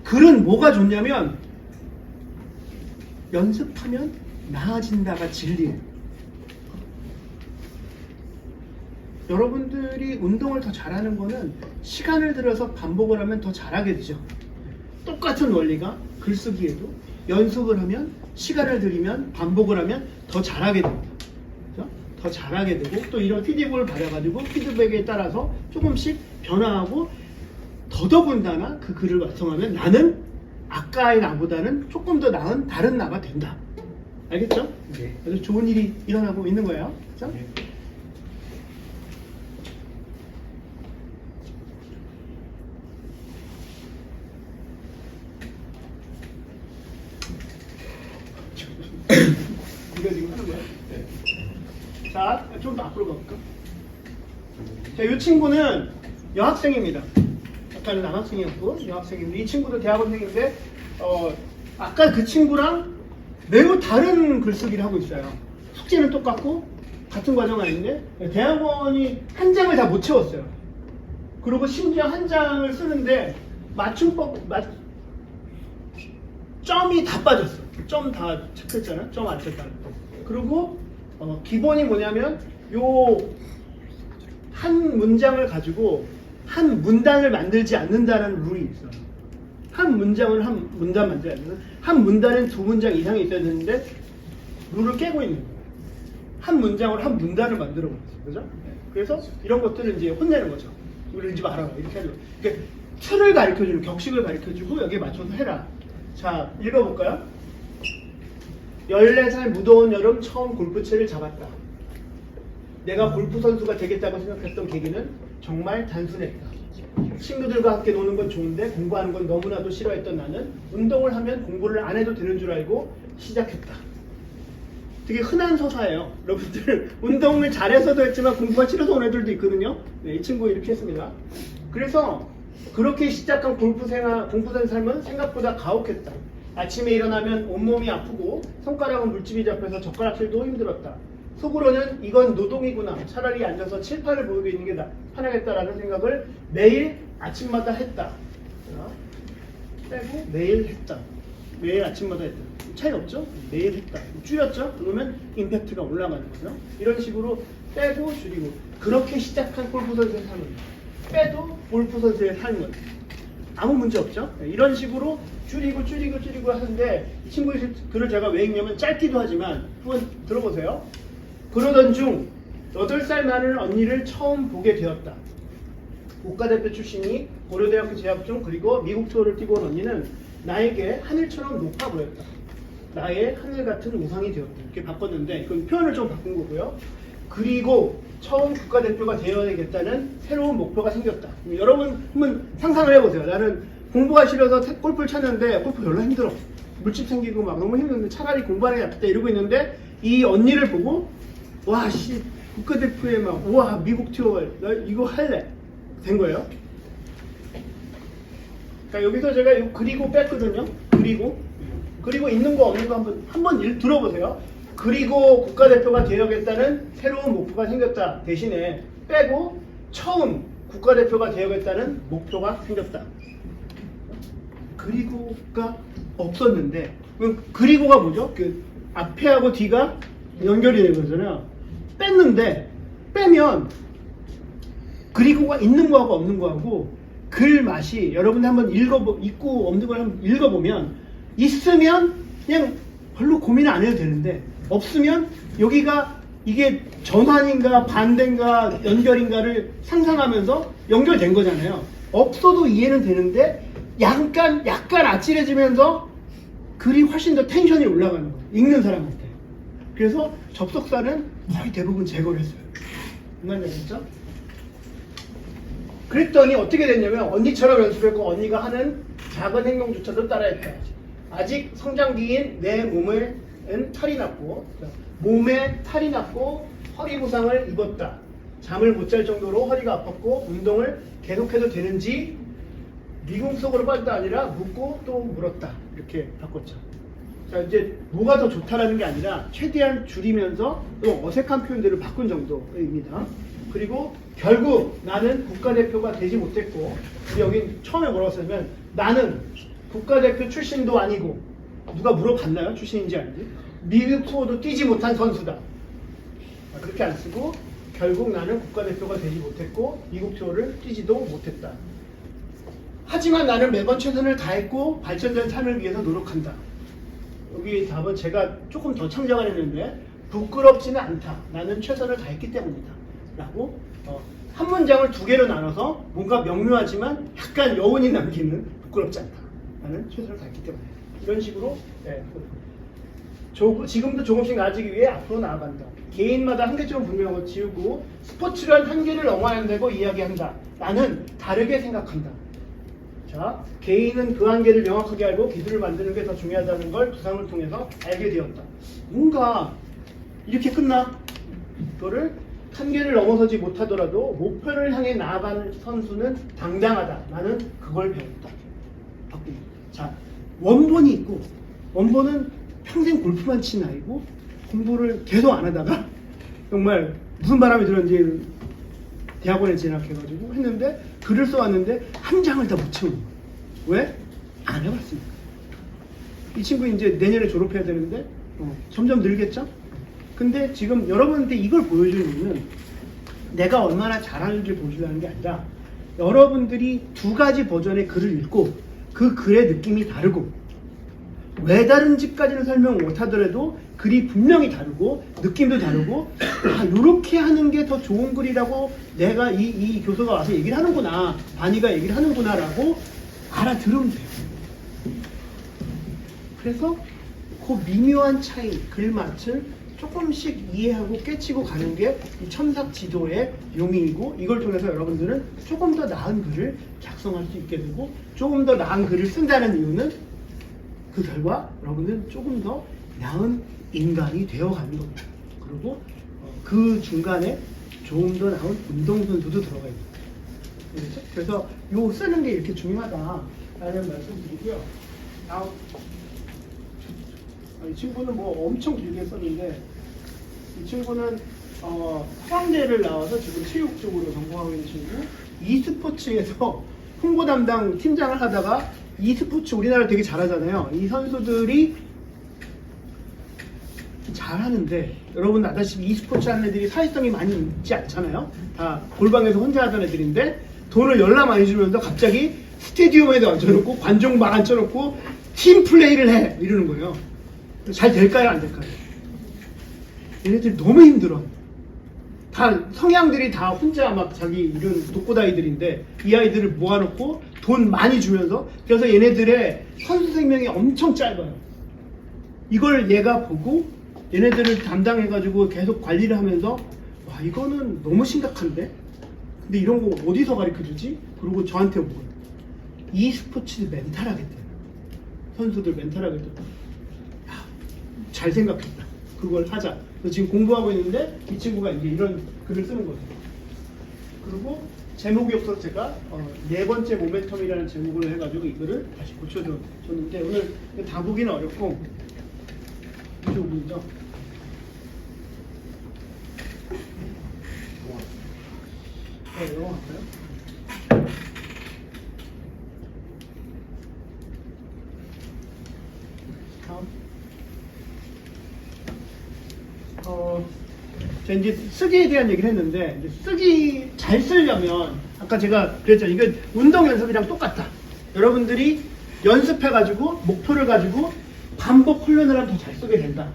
글은 뭐가 좋냐면 연습하면 나아진다가 진리예요. 여러분들이 운동을 더 잘하는 거는 시간을 들여서 반복을 하면 더 잘하게 되죠. 똑같은 원리가 글쓰기에도 연습을 하면 시간을 들이면 반복을 하면 더 잘하게 됩니다. 그렇죠? 더 잘하게 되고 또 이런 피드백을 받아가지고 피드백에 따라서 조금씩 변화하고 더더군다나 그 글을 완성하면 나는 아까의 나보다는 조금 더 나은 다른 나가 된다. 알겠죠? 네. 아주 좋은 일이 일어나고 있는 거예요. 그렇죠? 네. 이거 지금 하는 거야? 네. 자, 좀 더 앞으로 가볼까? 자, 이 친구는 여학생입니다. 아까는 남학생이었고 여학생인데 이 친구도 대학원생인데 아까 그 친구랑 매우 다른 글쓰기를 하고 있어요. 숙제는 똑같고 같은 과정 아닌데 대학원이 한 장을 다 못 채웠어요. 그리고 심지어 한 장을 쓰는데 점이 다 빠졌어. 점 다 체크했잖아. 점 안 쳤다. 그리고 기본이 뭐냐면 요 한 문장을 가지고 한 문단을 만들지 않는다는 룰이 있어요. 한 문장을 한 문단 만들어야 되는 한 문단은 두 문장 이상이 있어야 되는데 룰을 깨고 있는 거예요. 한 문장을 한 문단을 만들어 버렸어요. 그죠? 네. 그래서 이런 것들을 이제 혼내는 거죠. 이러지 마라. 이렇게 하죠. 그러니까 틀을 가르쳐주는 격식을 가르쳐주고 여기에 맞춰서 해라. 자, 읽어볼까요? 14살 무더운 여름 처음 골프채를 잡았다. 내가 골프 선수가 되겠다고 생각했던 계기는 정말 단순했다. 친구들과 함께 노는 건 좋은데 공부하는 건 너무나도 싫어했던 나는 운동을 하면 공부를 안 해도 되는 줄 알고 시작했다. 되게 흔한 서사예요. 여러분들 운동을 잘해서도 했지만 공부가 싫어서 온 애들도 있거든요. 네, 이 친구 이렇게 했습니다. 그래서 그렇게 시작한 공부생 삶은 생각보다 가혹했다. 아침에 일어나면 온몸이 아프고 손가락은 물집이 잡혀서 젓가락질도 힘들었다. 속으로는 이건 노동이구나. 차라리 앉아서 칠판을 보고 있는 게 편하겠다라는 생각을 매일 아침마다 했다. 빼고 매일 했다. 매일 아침마다 했다. 차이 없죠? 매일 했다. 줄였죠? 그러면 임팩트가 올라가는 거죠. 이런 식으로 빼고 줄이고 그렇게 시작한 골프 선수의 삶은 빼도 골프 선수의 삶은 아무 문제 없죠? 이런 식으로 줄이고 하는데 이 친구의 글을 제가 왜 읽냐면 짧기도 하지만 한번 들어보세요. 그러던 중 8살 많은 언니를 처음 보게 되었다. 국가대표 출신이 고려대학교 재학 중 그리고 미국 투어를 뛰고 온 언니는 나에게 하늘처럼 높아 보였다. 나의 하늘 같은 우상이 되었다. 이렇게 바꿨는데 그건 표현을 좀 바꾼 거고요. 그리고 처음 국가대표가 되어야겠다는 새로운 목표가 생겼다. 여러분 한번 상상을 해보세요. 나는 공부가 싫어서 골프를 쳤는데 골프 별로 힘들어. 물집 생기고 막 너무 힘든데 차라리 공부하는 게 낫다 이러고 있는데 이 언니를 보고 와 씨 국가대표에 막 우와 미국 투어 나 이거 할래 된 거예요. 그러니까 여기서 제가 요 그리고 뺐거든요. 그리고 있는 거 없는 거 한번 들어보세요. 그리고 국가대표가 되어야겠다는 새로운 목표가 생겼다. 대신에 빼고 처음 국가대표가 되어야겠다는 목표가 생겼다. 그리고가 없었는데 그리고가 뭐죠? 그 앞에하고 뒤가 연결이 되는 거잖아요. 뺐는데 빼면 그리고가 있는 거하고 없는 거하고 글 맛이 여러분들 한번 읽고 없는 걸 한번 읽어보면 있으면 그냥 별로 고민 안 해도 되는데 없으면 여기가 이게 전환인가 반대인가 연결인가를 상상하면서 연결된 거잖아요. 없어도 이해는 되는데 약간 아찔해지면서 글이 훨씬 더 텐션이 올라가는 거예요. 읽는 사람한테. 그래서 접속사는 거의 대부분 제거를 했어요. 정말 잘했죠? 그랬더니 어떻게 됐냐면 언니처럼 연습했고 언니가 하는 작은 행동조차도 따라했다. 아직 성장기인 내 몸에는 탈이 났고 몸에 탈이 났고 허리 부상을 입었다. 잠을 못 잘 정도로 허리가 아팠고 운동을 계속해도 되는지 미궁 속으로 빠졌다 아니라 묻고 또 물었다. 이렇게 바꿨죠. 자, 이제 뭐가 더 좋다라는 게 아니라 최대한 줄이면서 또 어색한 표현들을 바꾼 정도입니다. 그리고 결국 나는 국가대표가 되지 못했고, 여기 처음에 뭐라고 썼냐면 나는 국가대표 출신도 아니고, 누가 물어봤나요? 출신인지 아닌지? 미국 투어도 뛰지 못한 선수다. 그렇게 안 쓰고 결국 나는 국가대표가 되지 못했고 미국 투어를 뛰지도 못했다. 하지만 나는 매번 최선을 다했고 발전된 삶을 위해서 노력한다. 여기 답은 제가 조금 더 창작을 했는데 부끄럽지는 않다. 나는 최선을 다했기 때문이다. 라고 한 문장을 두 개로 나눠서 뭔가 명료하지만 약간 여운이 남기는 부끄럽지 않다. 나는 최선을 다했기 때문이다. 이런 식으로 지금도 조금씩 나아지기 위해 앞으로 나아간다. 개인마다 한계점을 분명하고 지우고 스포츠란 한계를 넘어야한다고 이야기한다. 나는 다르게 생각한다. 자, 개인은 그 한계를 명확하게 알고 기술을 만드는 게 더 중요하다는 걸 부상을 통해서 알게 되었다. 뭔가 이렇게 끝나? 그거를 한계를 넘어서지 못하더라도 목표를 향해 나아가는 선수는 당당하다. 나는 그걸 배웠다. 바꿉니다. 자, 원본이 있고 원본은 평생 골프만 친 아이고 공부를 계속 안 하다가 정말 무슨 바람이 들었는지 대학원에 진학해가지고 했는데 글을 써왔는데 한 장을 다 못 채우는 거예요. 왜? 안 해봤으니까. 이 친구 이제 내년에 졸업해야 되는데 점점 늘겠죠? 근데 지금 여러분한테 이걸 보여주는 이유는 내가 얼마나 잘하는지 보여주려는 게 아니라 여러분들이 두 가지 버전의 글을 읽고 그 글의 느낌이 다르고 왜 다른지까지는 설명 못하더라도 글이 분명히 다르고 느낌도 다르고 이렇게 하는 게 더 좋은 글이라고 내가 이 교수가 와서 얘기를 하는구나, 반이가 얘기를 하는구나 라고 알아들으면 돼요. 그래서 그 미묘한 차이, 글맛을 조금씩 이해하고 깨치고 가는 게 이 첨삭 지도의 용이고, 이걸 통해서 여러분들은 조금 더 나은 글을 작성할 수 있게 되고, 조금 더 나은 글을 쓴다는 이유는 그 결과 여러분들은 조금 더 나은 인간이 되어가는 겁니다. 그리고 그 중간에 조금 더 나은 운동선수도 들어가 있는 거예요. 그렇죠? 그래서 요 쓰는 게 이렇게 중요하다라는 말씀 드리고요. 이 친구는 뭐 엄청 길게 썼는데, 이 친구는 서강대를 나와서 지금 체육 쪽으로 전공하고 있는 친구, e스포츠에서 홍보 담당 팀장을 하다가 e스포츠 우리나라 되게 잘하잖아요. 이 선수들이 잘하는데 여러분 아다시피 e스포츠 하는 애들이 사회성이 많이 있지 않잖아요. 다 골방에서 혼자 하던 애들인데 돈을 열나 많이 주면서 갑자기 스테디움에도 앉혀놓고 관중 막 앉혀놓고 팀 플레이를 해 이러는 거예요. 잘 될까요? 안 될까요? 얘네들이 너무 힘들어. 다 성향들이 다 혼자 막 자기 이런 독고다이들인데 이 아이들을 모아놓고 돈 많이 주면서, 그래서 얘네들의 선수 생명이 엄청 짧아요. 이걸 얘가 보고 얘네들을 담당해가지고 계속 관리를 하면서 와 이거는 너무 심각한데? 근데 이런 거 어디서 가르쳐주지? 그리고 저한테 온 거예요. e스포츠 멘탈 하겠대요. 선수들 멘탈 하겠대요. 잘 생각했다. 그걸 하자. 그래서 지금 공부하고 있는데 이 친구가 이제 이런 글을 쓰는 거죠. 그리고 제목이 없어서 제가 네 번째 모멘텀이라는 제목으로 해가지고 이거를 다시 고쳐줬는데 오늘 다 보기는 어렵고 이 부분이죠. 영어 할까요? 다음. 제가 이제 쓰기에 대한 얘기를 했는데, 이제 쓰기 잘 쓰려면 아까 제가 그랬잖아요. 이거 운동 연습이랑 똑같다. 여러분들이 연습해가지고 목표를 가지고 반복 훈련을 하면 더 잘 쓰게 된다.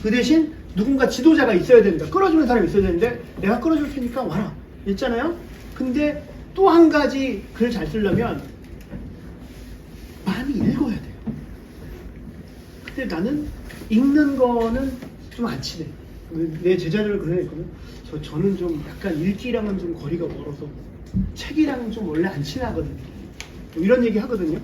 그 대신 누군가 지도자가 있어야 된다. 끌어주는 사람이 있어야 되는데 내가 끌어줄 테니까 와라. 있잖아요. 근데 또 한 가지 글 잘 쓰려면 많이 읽어야 돼요. 근데 나는 읽는 거는 좀 안 친해. 내 제자들을 그런 애 있거든. 저는 좀 약간 읽기랑은 좀 거리가 멀어서 책이랑은 좀 원래 안 친하거든요. 이런 얘기 하거든요.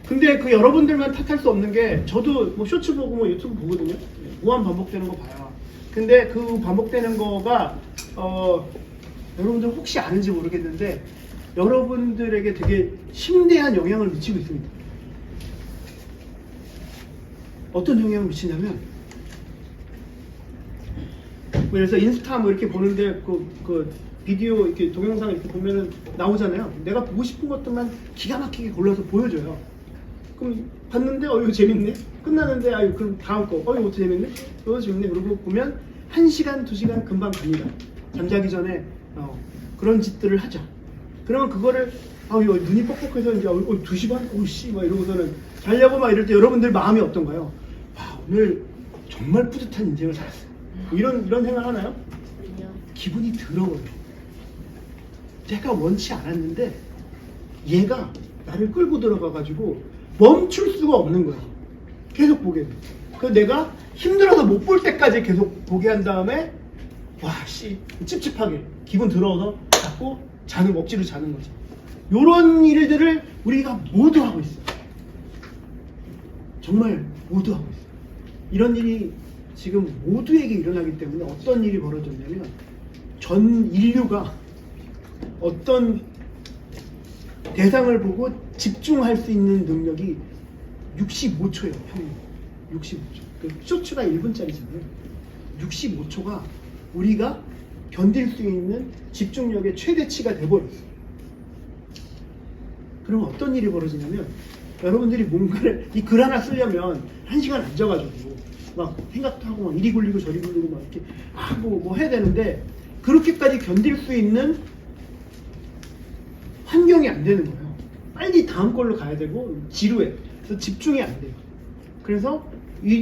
근데 그 여러분들만 탓할 수 없는 게 저도 뭐 쇼츠 보고 뭐 유튜브 보거든요. 무한 반복되는 거 봐요. 근데 그 반복되는 거가 여러분들 혹시 아는지 모르겠는데 여러분들에게 되게 심대한 영향을 미치고 있습니다. 어떤 영향을 미치냐면 그래서 인스타 뭐 이렇게 보는데 그 비디오 이렇게 동영상 이렇게 보면은 나오잖아요. 내가 보고 싶은 것들만 기가 막히게 골라서 보여줘요. 그럼 봤는데 이거 재밌네. 끝나는데 아유 그럼 다음 거 이거 재밌네. 이거 재밌네. 그러고 보면 1시간 2시간 금방 갑니다. 잠자기 전에 그런 짓들을 하죠. 그러면 그거를 이거 눈이 뻑뻑해서 이제 2시 반? 오씨 막 이러고서는 자려고 막 이럴 때 여러분들 마음이 어떤가요? 와 오늘 정말 뿌듯한 인생을 살았어. 이런 생각 하나요? 기분이 더러워요. 제가 원치 않았는데 얘가 나를 끌고 들어가가지고 멈출 수가 없는 거야. 계속 보게 돼. 그래서 내가 힘들어서 못 볼 때까지 계속 보게 한 다음에 와씨 찝찝하게 기분 더러워서 자꾸 억지로 자는 거지. 요런 일들을 우리가 모두 하고 있어. 정말 모두 하고 있어. 이런 일이 지금 모두에게 일어나기 때문에 어떤 일이 벌어졌냐면 전 인류가 어떤 대상을 보고 집중할 수 있는 능력이 65초예요. 평균 65초. 그 쇼츠가 1분짜리잖아요. 65초가 우리가 견딜 수 있는 집중력의 최대치가 돼버렸어요. 그럼 어떤 일이 벌어지냐면 여러분들이 뭔가를 이 글 하나 쓰려면 1시간 앉아가지고 막 생각도 하고 막 이리 굴리고 저리 굴리고 막 이렇게 뭐 해야 되는데 그렇게까지 견딜 수 있는 환경이 안 되는 거예요. 빨리 다음 걸로 가야 되고 지루해. 그래서 집중이 안 돼요. 그래서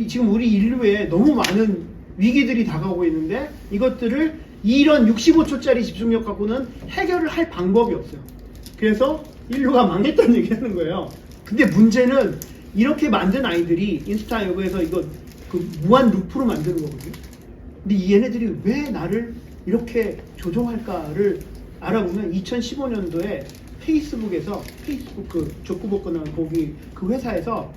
지금 우리 인류에 너무 많은 위기들이 다가오고 있는데 이것들을 이런 65초짜리 집중력 갖고는 해결을 할 방법이 없어요. 그래서 인류가 망했다는 얘기 하는 거예요. 근데 문제는 이렇게 만든 아이들이 인스타 여기에서 이거 그 무한 루프로 만드는 거거든요. 근데 이 얘네들이 왜 나를 이렇게 조종할까를 알아보면 2015년도에 페이스북 그 조쿠버거나 거기 그 회사에서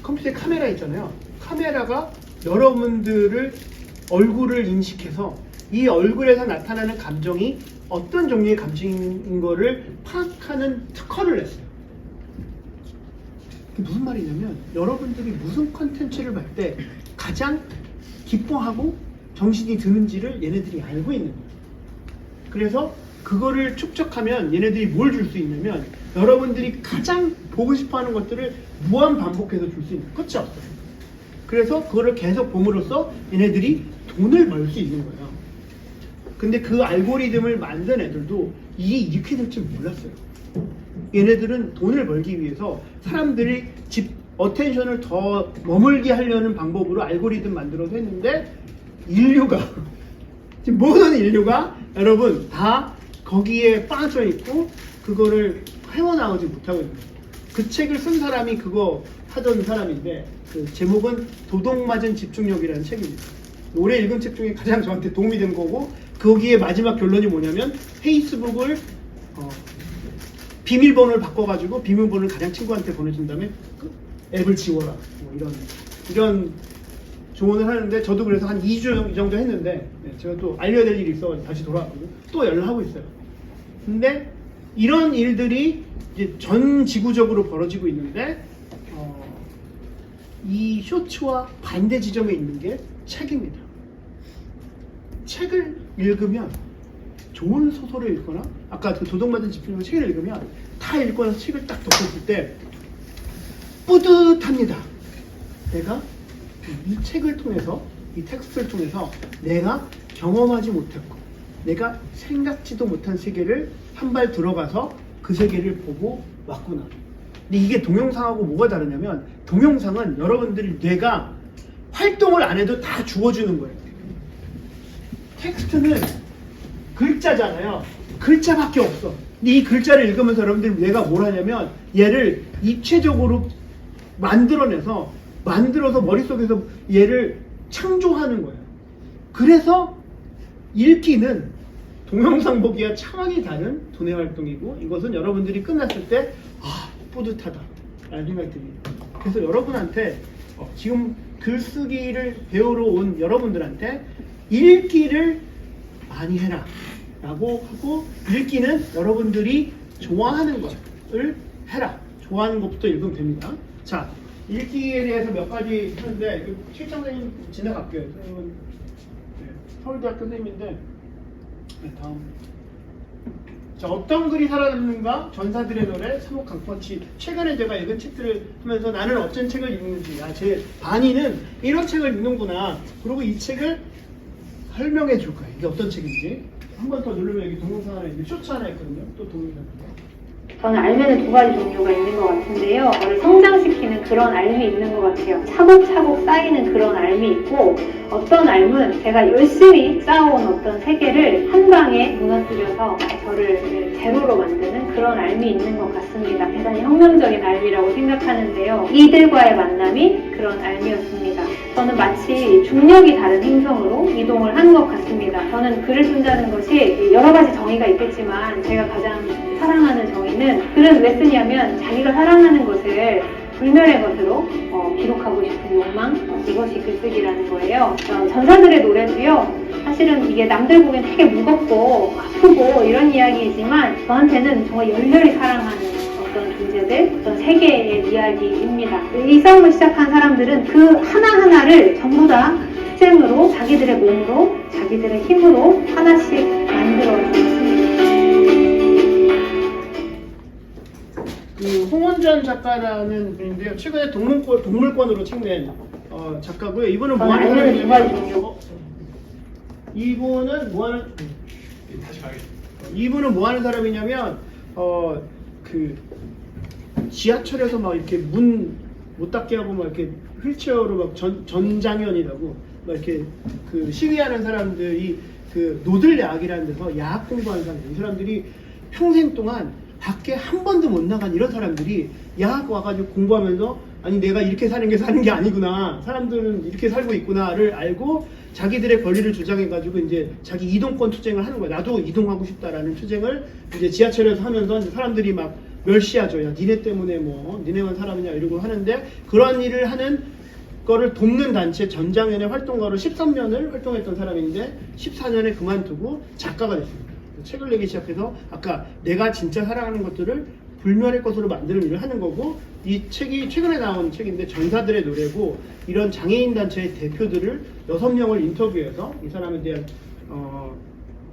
컴퓨터에 카메라 있잖아요. 카메라가 여러분들을 얼굴을 인식해서 이 얼굴에서 나타나는 감정이 어떤 종류의 감정인 거를 파악하는 특허를 냈어요. 그게 무슨 말이냐면 여러분들이 무슨 컨텐츠를 볼 때 가장 기뻐하고 정신이 드는지를 얘네들이 알고 있는 거예요. 그래서 그거를 축적하면 얘네들이 뭘 줄 수 있냐면 여러분들이 가장 보고 싶어하는 것들을 무한 반복해서 줄 수 있는 끝이 없어요. 그래서 그거를 계속 봄으로써 얘네들이 돈을 벌 수 있는 거예요. 근데 그 알고리즘을 만든 애들도 이게 이렇게 될 줄 몰랐어요. 얘네들은 돈을 벌기 위해서 사람들이 어텐션을 더 머물게 하려는 방법으로 알고리즘 만들어서 했는데 인류가 지금 모든 인류가 여러분 다 거기에 빠져 있고 그거를 헤어나오지 못하고 있는 거예요. 그 책을 쓴 사람이 그거 하던 사람인데 그 제목은 도둑맞은 집중력이라는 책입니다. 올해 읽은 책 중에 가장 저한테 도움이 된 거고 거기에 마지막 결론이 뭐냐면 페이스북을 비밀번호를 바꿔가지고 비밀번호를 가장 친구한테 보내준 다음에 그 앱을 지워라 뭐 이런 조언을 하는데 저도 그래서 한 2주 정도 했는데 제가 또 알려야 될 일이 있어서 다시 돌아왔고 또 연락하고 있어요. 근데 이런 일들이 이제 전 지구적으로 벌어지고 있는데 이 쇼츠와 반대 지점에 있는 게 책입니다. 책을 읽으면 좋은 소설을 읽거나 아까 그 도둑맞은 집중력 책을 읽으면 다 읽고 나서 책을 딱 덮었을 때 뿌듯합니다. 내가 이 책을 통해서 이 텍스트를 통해서 내가 경험하지 못했고 내가 생각지도 못한 세계를 한 발 들어가서 그 세계를 보고 왔구나. 근데 이게 동영상하고 뭐가 다르냐면 동영상은 여러분들이 뇌가 활동을 안 해도 다 주어주는 거예요. 텍스트는 글자잖아요. 글자밖에 없어. 근데 이 글자를 읽으면서 여러분들이 뇌가 뭘 하냐면 얘를 입체적으로 만들어서 머릿속에서 얘를 창조하는 거예요. 그래서 읽기는 동영상 보기와 차원이 다른 도내 활동이고 이것은 여러분들이 끝났을 때 뿌듯하다 라는 생각이 듭니다. 그래서 여러분한테 지금 글쓰기를 배우러 온 여러분들한테 읽기를 많이 해라 라고 하고, 읽기는 여러분들이 좋아하는 것을 해라. 좋아하는 것부터 읽으면 됩니다. 자, 읽기에 대해서 몇 가지 하는데 최장 선생님 지나갈게요. 선생님은 서울대학교 선생님인데 다음. 자, 어떤 글이 살아남는가? 전사들의 노래, 삼옥 강펀치. 최근에 제가 읽은 책들을 하면서 나는 어떤 책을 읽는지, 제 반이는 이런 책을 읽는구나. 그리고 이 책을 설명해 줄 거예요. 이게 어떤 책인지. 한 번 더 누르면 여기 동영상 하나 있는데 쇼츠 하나 있거든요. 또 동영상. 저는 알면은 두 가지 종류가 있는 것 같은데요. 저를 성장시키는 그런 알미 있는 것 같아요. 차곡차곡 쌓이는 그런 알미 있고, 어떤 알은 제가 열심히 쌓아온 어떤 세계를 한 방에 무너뜨려서 저를 제로로 만드는 그런 알미 있는 것 같습니다. 대단히 혁명적인 알미라고 생각하는데요. 이들과의 만남이 그런 알미였습니다. 저는 마치 중력이 다른 행성으로 이동을 한 것 같습니다. 저는 글을 쓴다는 것이 여러 가지 정의가 있겠지만 제가 가장 사랑하는 정의는, 글은 왜 쓰냐면 자기가 사랑하는 것을 불멸의 것으로 기록하고 싶은 욕망, 이것이 글쓰기라는 거예요. 전사들의 노래도요, 사실은 이게 남들 보기엔 되게 무겁고 아프고 이런 이야기이지만 저한테는 정말 열렬히 사랑하는 어떤 존재들, 어떤 세계의 이야기입니다. 이 싸움을 시작한 사람들은 그 하나하나를 전부 다 투쟁으로, 자기들의 몸으로, 자기들의 힘으로 하나씩 만들어냈습니다. 홍원전 작가라는 분인데요. 최근에 동물권으로 책 낸 작가고요. 이분은 뭐 하는 알면은 두 가지 사람이냐면, 종류. 이분은 뭐 하는 다시 가겠습니다. 이분은 뭐 하는 사람이냐면 그 지하철에서 막 이렇게 문 못 닫게 하고 막 이렇게 휠체어로 막 전장현이라고 막 이렇게 그 시위하는 사람들이 그 노들 야학이라는 데서 야학 공부하는 사람들, 이 사람들이 평생 동안 밖에 한 번도 못 나간 이런 사람들이 야학 와가지고 공부하면서, 아니 내가 이렇게 사는 게 아니구나, 사람들은 이렇게 살고 있구나를 알고 자기들의 권리를 주장해가지고 이제 자기 이동권 투쟁을 하는 거야. 나도 이동하고 싶다라는 투쟁을 이제 지하철에서 하면서 이제 사람들이 막 멸시하죠. 야, 니네 때문에 뭐 니네만 사람이냐 이러고 하는데, 그런 일을 하는 거를 돕는 단체 전장현의 활동가로 13년을 활동했던 사람인데 14년에 그만두고 작가가 됐습니다. 책을 내기 시작해서 아까 내가 진짜 사랑하는 것들을 불멸의 것으로 만드는 일을 하는 거고, 이 책이 최근에 나온 책인데 전사들의 노래고, 이런 장애인 단체의 대표들을 6명을 인터뷰해서 이 사람에 대한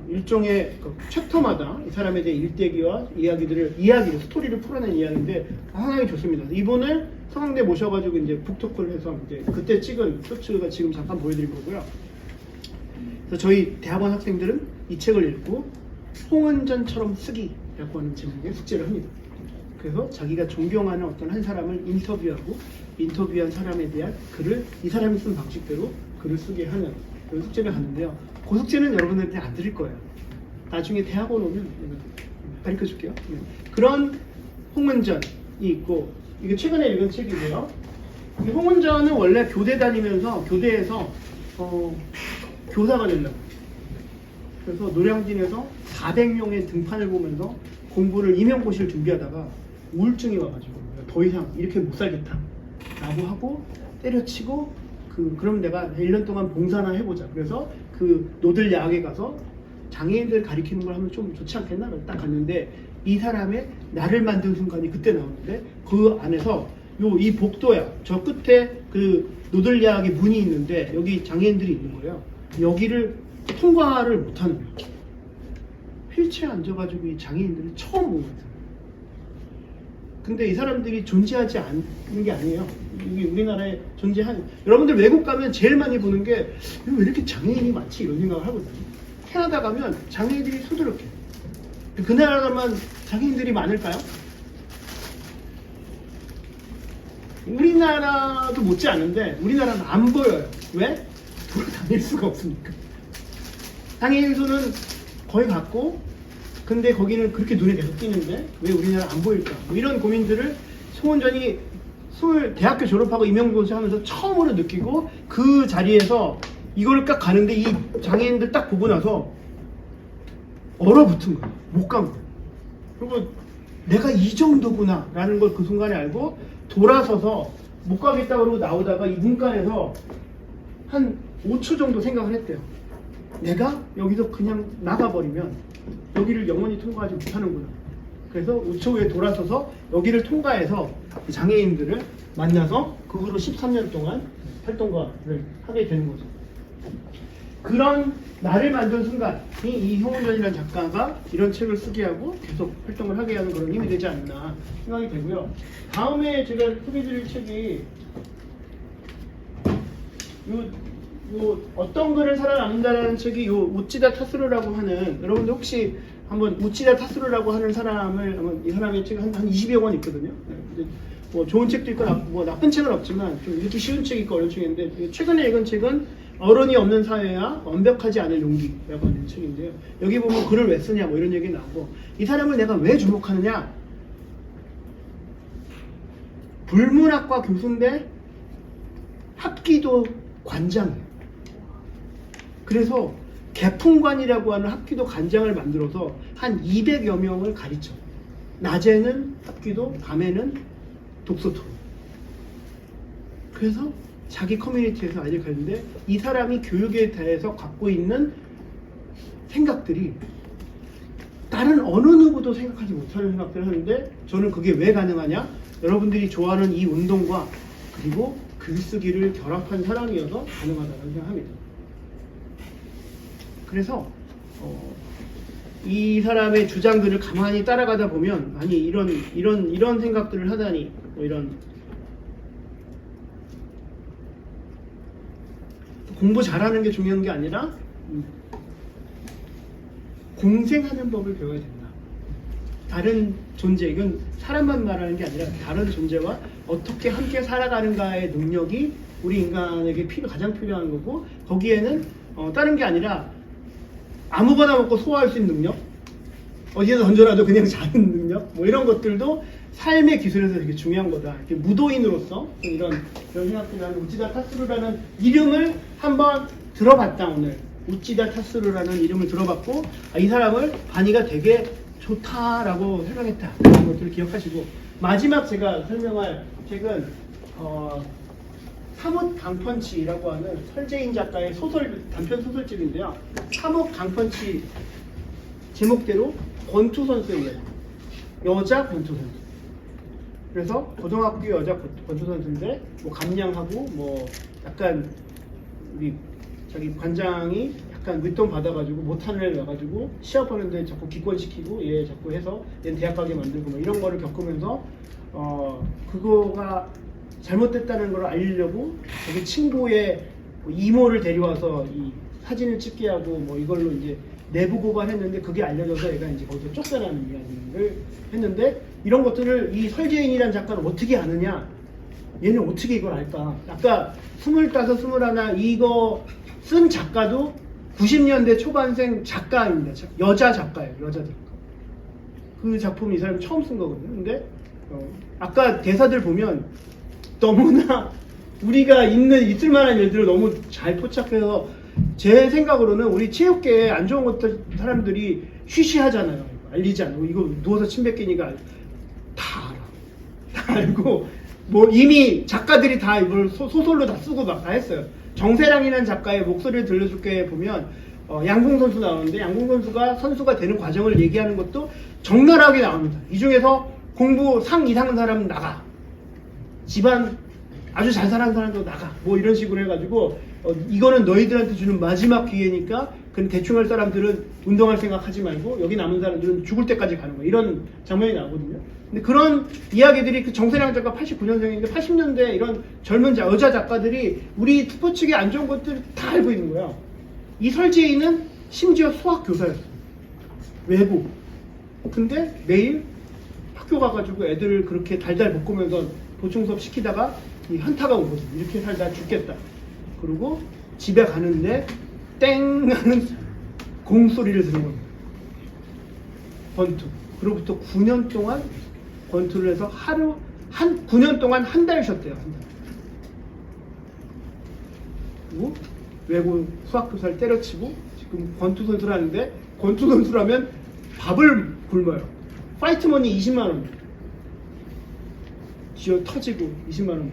일종의 챕터마다 이 사람에 대한 일대기와 이야기를 스토리를 풀어낸 이야기인데 상당히 좋습니다. 이분을 서강대 모셔가지고 이제 북토크를 해서 이제 그때 찍은 쇼츠가 지금 잠깐 보여드릴 거고요. 그래서 저희 대학원 학생들은 이 책을 읽고 홍은전처럼 쓰기라고 하는 제목의 숙제를 합니다. 그래서 자기가 존경하는 어떤 한 사람을 인터뷰하고, 인터뷰한 사람에 대한 글을 이 사람이 쓴 방식대로 글을 쓰게 하는 그런 숙제를 하는데요. 그 숙제는 여러분들한테 안 드릴 거예요. 나중에 대학원 오면 가르쳐 줄게요. 그런 홍은전이 있고, 이게 최근에 읽은 책이고요. 이 홍은전은 원래 교대 다니면서 교대에서 교사가 되려고, 그래서 노량진에서 400명의 등판을 보면서 공부를 임용고시를 준비하다가 우울증이 와가지고 더 이상 이렇게 못 살겠다 라고 하고 때려치고, 그럼 내가 1년 동안 봉사나 해보자. 그래서 그 노들 야학에 가서 장애인들 가리키는 걸 하면 좀 좋지 않겠나? 딱 갔는데 이 사람의 나를 만든 순간이 그때 나오는데, 그 안에서 이 복도야, 저 끝에 그 노들 야학의 문이 있는데 여기 장애인들이 있는 거예요. 여기를 통과를 못하는 거예요. 휠체어에 앉아가지고 이 장애인들을 처음 보거든요. 근데 이 사람들이 존재하지 않는 게 아니에요. 여기 우리나라에 여러분들 외국 가면 제일 많이 보는 게 왜 이렇게 장애인이 많지? 이런 생각을 하거든요. 캐나다 가면 장애인들이 수두룩해. 그 나라만 장애인들이 많을까요? 우리나라도 못지 않은데 우리나라는 안 보여요. 왜? 돌아다닐 수가 없으니까. 장애인 수는 거의 같고, 근데 거기는 그렇게 눈에 계속 띄는데 왜 우리나라 안 보일까? 뭐 이런 고민들을 송원전이 대학교 졸업하고 임용고시 하면서 처음으로 느끼고, 그 자리에서 이걸 딱 가는데 이 장애인들 딱 보고 나서 얼어붙은 거예요. 못 간 거예요. 그리고 내가 이 정도구나 라는 걸 그 순간에 알고 돌아서서 못 가겠다 그러고 나오다가 이 문간에서 한 5초 정도 생각을 했대요. 내가 여기서 그냥 나가버리면 여기를 영원히 통과하지 못하는구나. 그래서 5초 후에 돌아서서 여기를 통과해서 장애인들을 만나서 그 후로 13년 동안 활동가를 하게 되는 거죠. 그런 나를 만든 순간이 이효훈이라는 작가가 이런 책을 쓰게 하고 계속 활동을 하게 하는 그런 힘이 되지 않나 생각이 되고요. 다음에 제가 소개드릴 책이 요 어떤 글을 살아남는다라는 책이 요 우찌다 타스루라고 하는, 여러분들 혹시 한번 우찌다 타스루라고 하는 사람을 한번, 이 사람의 책 한 20여 권 있거든요. 근데 뭐 좋은 책도 있고 뭐 나쁜 책은 없지만 좀 읽기 쉬운 책이 있고 어려운 책인데, 최근에 읽은 책은 어른이 없는 사회야 완벽하지 않을 용기라고 하는 책인데요. 여기 보면 글을 왜 쓰냐 뭐 이런 얘기 나오고, 이 사람을 내가 왜 주목하느냐, 불문학과 교수인데 합기도 관장이에요. 그래서 개풍관이라고 하는 합기도 관장을 만들어서 한 200여 명을 가르쳐. 낮에는 합기도, 밤에는 독서토론. 그래서 자기 커뮤니티에서 아이를 가는데, 이 사람이 교육에 대해서 갖고 있는 생각들이 다른 어느 누구도 생각하지 못하는 생각들을 하는데, 저는 그게 왜 가능하냐? 여러분들이 좋아하는 이 운동과 그리고 글쓰기를 결합한 사람이어서 가능하다고 생각합니다. 그래서 이 사람의 주장들을 가만히 따라가다 보면, 아니 이런 생각들을 하다니, 뭐 이런 공부 잘하는 게 중요한 게 아니라 공생하는 법을 배워야 된다. 다른 존재, 이건 사람만 말하는 게 아니라 다른 존재와 어떻게 함께 살아가는가의 능력이 우리 인간에게 가장 필요한 거고, 거기에는 다른 게 아니라 아무거나 먹고 소화할 수 있는 능력, 어디에서 던져놔도 그냥 자는 능력, 뭐 이런 것들도 삶의 기술에서 되게 중요한 거다. 이렇게 무도인으로서 이런 생각들을 하는 우찌다 타스루라는 이름을 한번 들어봤다. 오늘 우찌다 타스루라는 이름을 들어봤고, 이 사람을 바니가 되게 좋다라고 생각했다. 이런 것들을 기억하시고, 마지막 제가 설명할 책은 사뭇 강펀치라고 하는 설재인 작가의 단편 소설집인데요. 사뭇 강펀치 제목대로 권투 선수의 이야기. 여자 권투 선수. 그래서 고등학교 여자 권투 선수인데 뭐 감량하고 뭐 약간 우리 자기 관장이 약간 윗돈 받아가지고 못하는 애 와가지고 시합하는데 자꾸 기권시키고 얘 자꾸 해서 얘는 대학 가게 만들고 뭐 이런 거를 겪으면서 그거가 잘못됐다는 걸 알리려고 자기 친구의 이모를 데려와서 이 사진을 찍게 하고 뭐 이걸로 이제 내부 고발했는데, 그게 알려져서 얘가 이제 거기서 쫓겨나는 이야기를 했는데, 이런 것들을 이 설재인이라는 작가는 어떻게 아느냐, 얘는 어떻게 이걸 알까. 아까 25, 21 이거 쓴 작가도 90년대 초반생 작가입니다. 여자 작가예요. 여자 작가. 그 작품 이 사람이 처음 쓴 거거든요. 근데 아까 대사들 보면 너무나 우리가 있을 만한 일들을 너무 잘 포착해서, 제 생각으로는 우리 체육계에 안 좋은 것들 사람들이 쉬쉬하잖아요. 알리지 않고, 이거 누워서 침 뱉기니까 다 알아. 다 알고, 뭐 이미 작가들이 다 이걸 소설로 다 쓰고 막 다 했어요. 정세랑이라는 작가의 목소리를 들려줄게 보면 양궁 선수 나오는데, 양궁 선수가 선수가 되는 과정을 얘기하는 것도 적나라하게 나옵니다. 이 중에서 공부 상 이상한 사람은 나가, 집안 아주 잘 사는 사람도 나가, 뭐 이런 식으로 해가지고 이거는 너희들한테 주는 마지막 기회니까 그럼 대충 할 사람들은 운동할 생각하지 말고 여기 남은 사람들은 죽을 때까지 가는 거야. 이런 장면이 나오거든요. 근데 그런 이야기들이, 그 정세랑 작가 89년생인데 80년대 이런 젊은 여자 작가들이 우리 스포츠계 안 좋은 것들 다 알고 있는 거야. 이 설재인은 심지어 수학 교사였어. 외고. 근데 매일 학교 가가지고 애들을 그렇게 달달 볶으면서 보충 수업 시키다가 이 현타가 오거든. 이렇게 살다 죽겠다. 그리고 집에 가는데 땡 하는 공소리를 들은 겁니다. 권투. 그로부터 9년 동안 권투를 해서 9년 동안 한 달 쉬었대요. 한 달. 그리고 외고 수학교사를 때려치고 지금 권투 선수를 하는데 권투 선수라면 밥을 굶어요. 파이트머니 20만 원 쥐어 터지고 20만 원.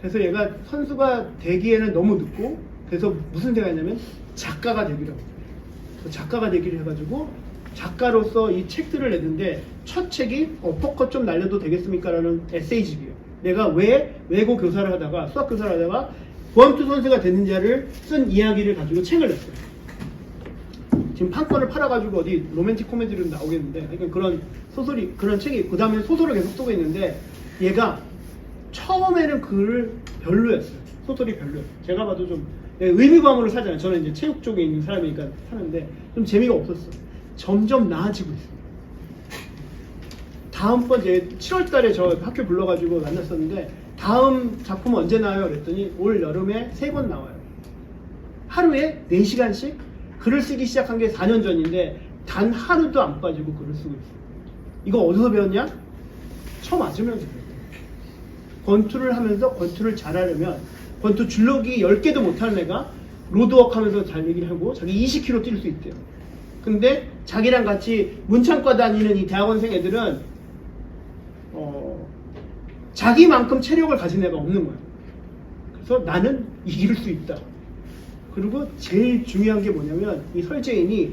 그래서 얘가 선수가 되기에는 너무 늦고 그래서 무슨 생각했냐면 작가가 되기로 합니다. 작가가 되기를 해가지고 작가로서 이 책들을 냈는데 첫 책이 어퍼컷 좀 날려도 되겠습니까? 라는 에세이집이에요. 내가 왜 외고 교사를 하다가 수학 교사를 하다가 권투 선수가 됐는지를 쓴 이야기를 가지고 책을 냈어요. 지금 판권을 팔아가지고 어디 로맨틱 코미디로 나오겠는데 그러니까 그런 소설이 그런 책이 그 다음에 소설을 계속 쓰고 있는데 얘가 처음에는 글을 별로였어요. 소설이 별로였어요. 제가 봐도 좀 의미부함으로 살잖아요. 저는 이제 체육 쪽에 있는 사람이니까 사는데 좀 재미가 없었어요. 점점 나아지고 있어요. 다음번 이제 7월달에 저 학교 불러가지고 만났었는데 다음 작품 언제 나와요? 그랬더니 올 여름에 3권 나와요. 하루에 4시간씩 글을 쓰기 시작한 게 4년 전인데 단 하루도 안 빠지고 글을 쓰고 있어요. 이거 어디서 배웠냐? 처음 맞으면서 배웠어요. 권투를 하면서 권투를 잘하려면 권투 줄넘기 10개도 못하는 애가 로드워크 하면서 달리기를 하고 자기 20km 뛸 수 있대요. 근데 자기랑 같이 문창과 다니는 이 대학원생 애들은 자기만큼 체력을 가진 애가 없는 거야. 그래서 나는 이길 수 있다. 그리고 제일 중요한 게 뭐냐면 이 설재인이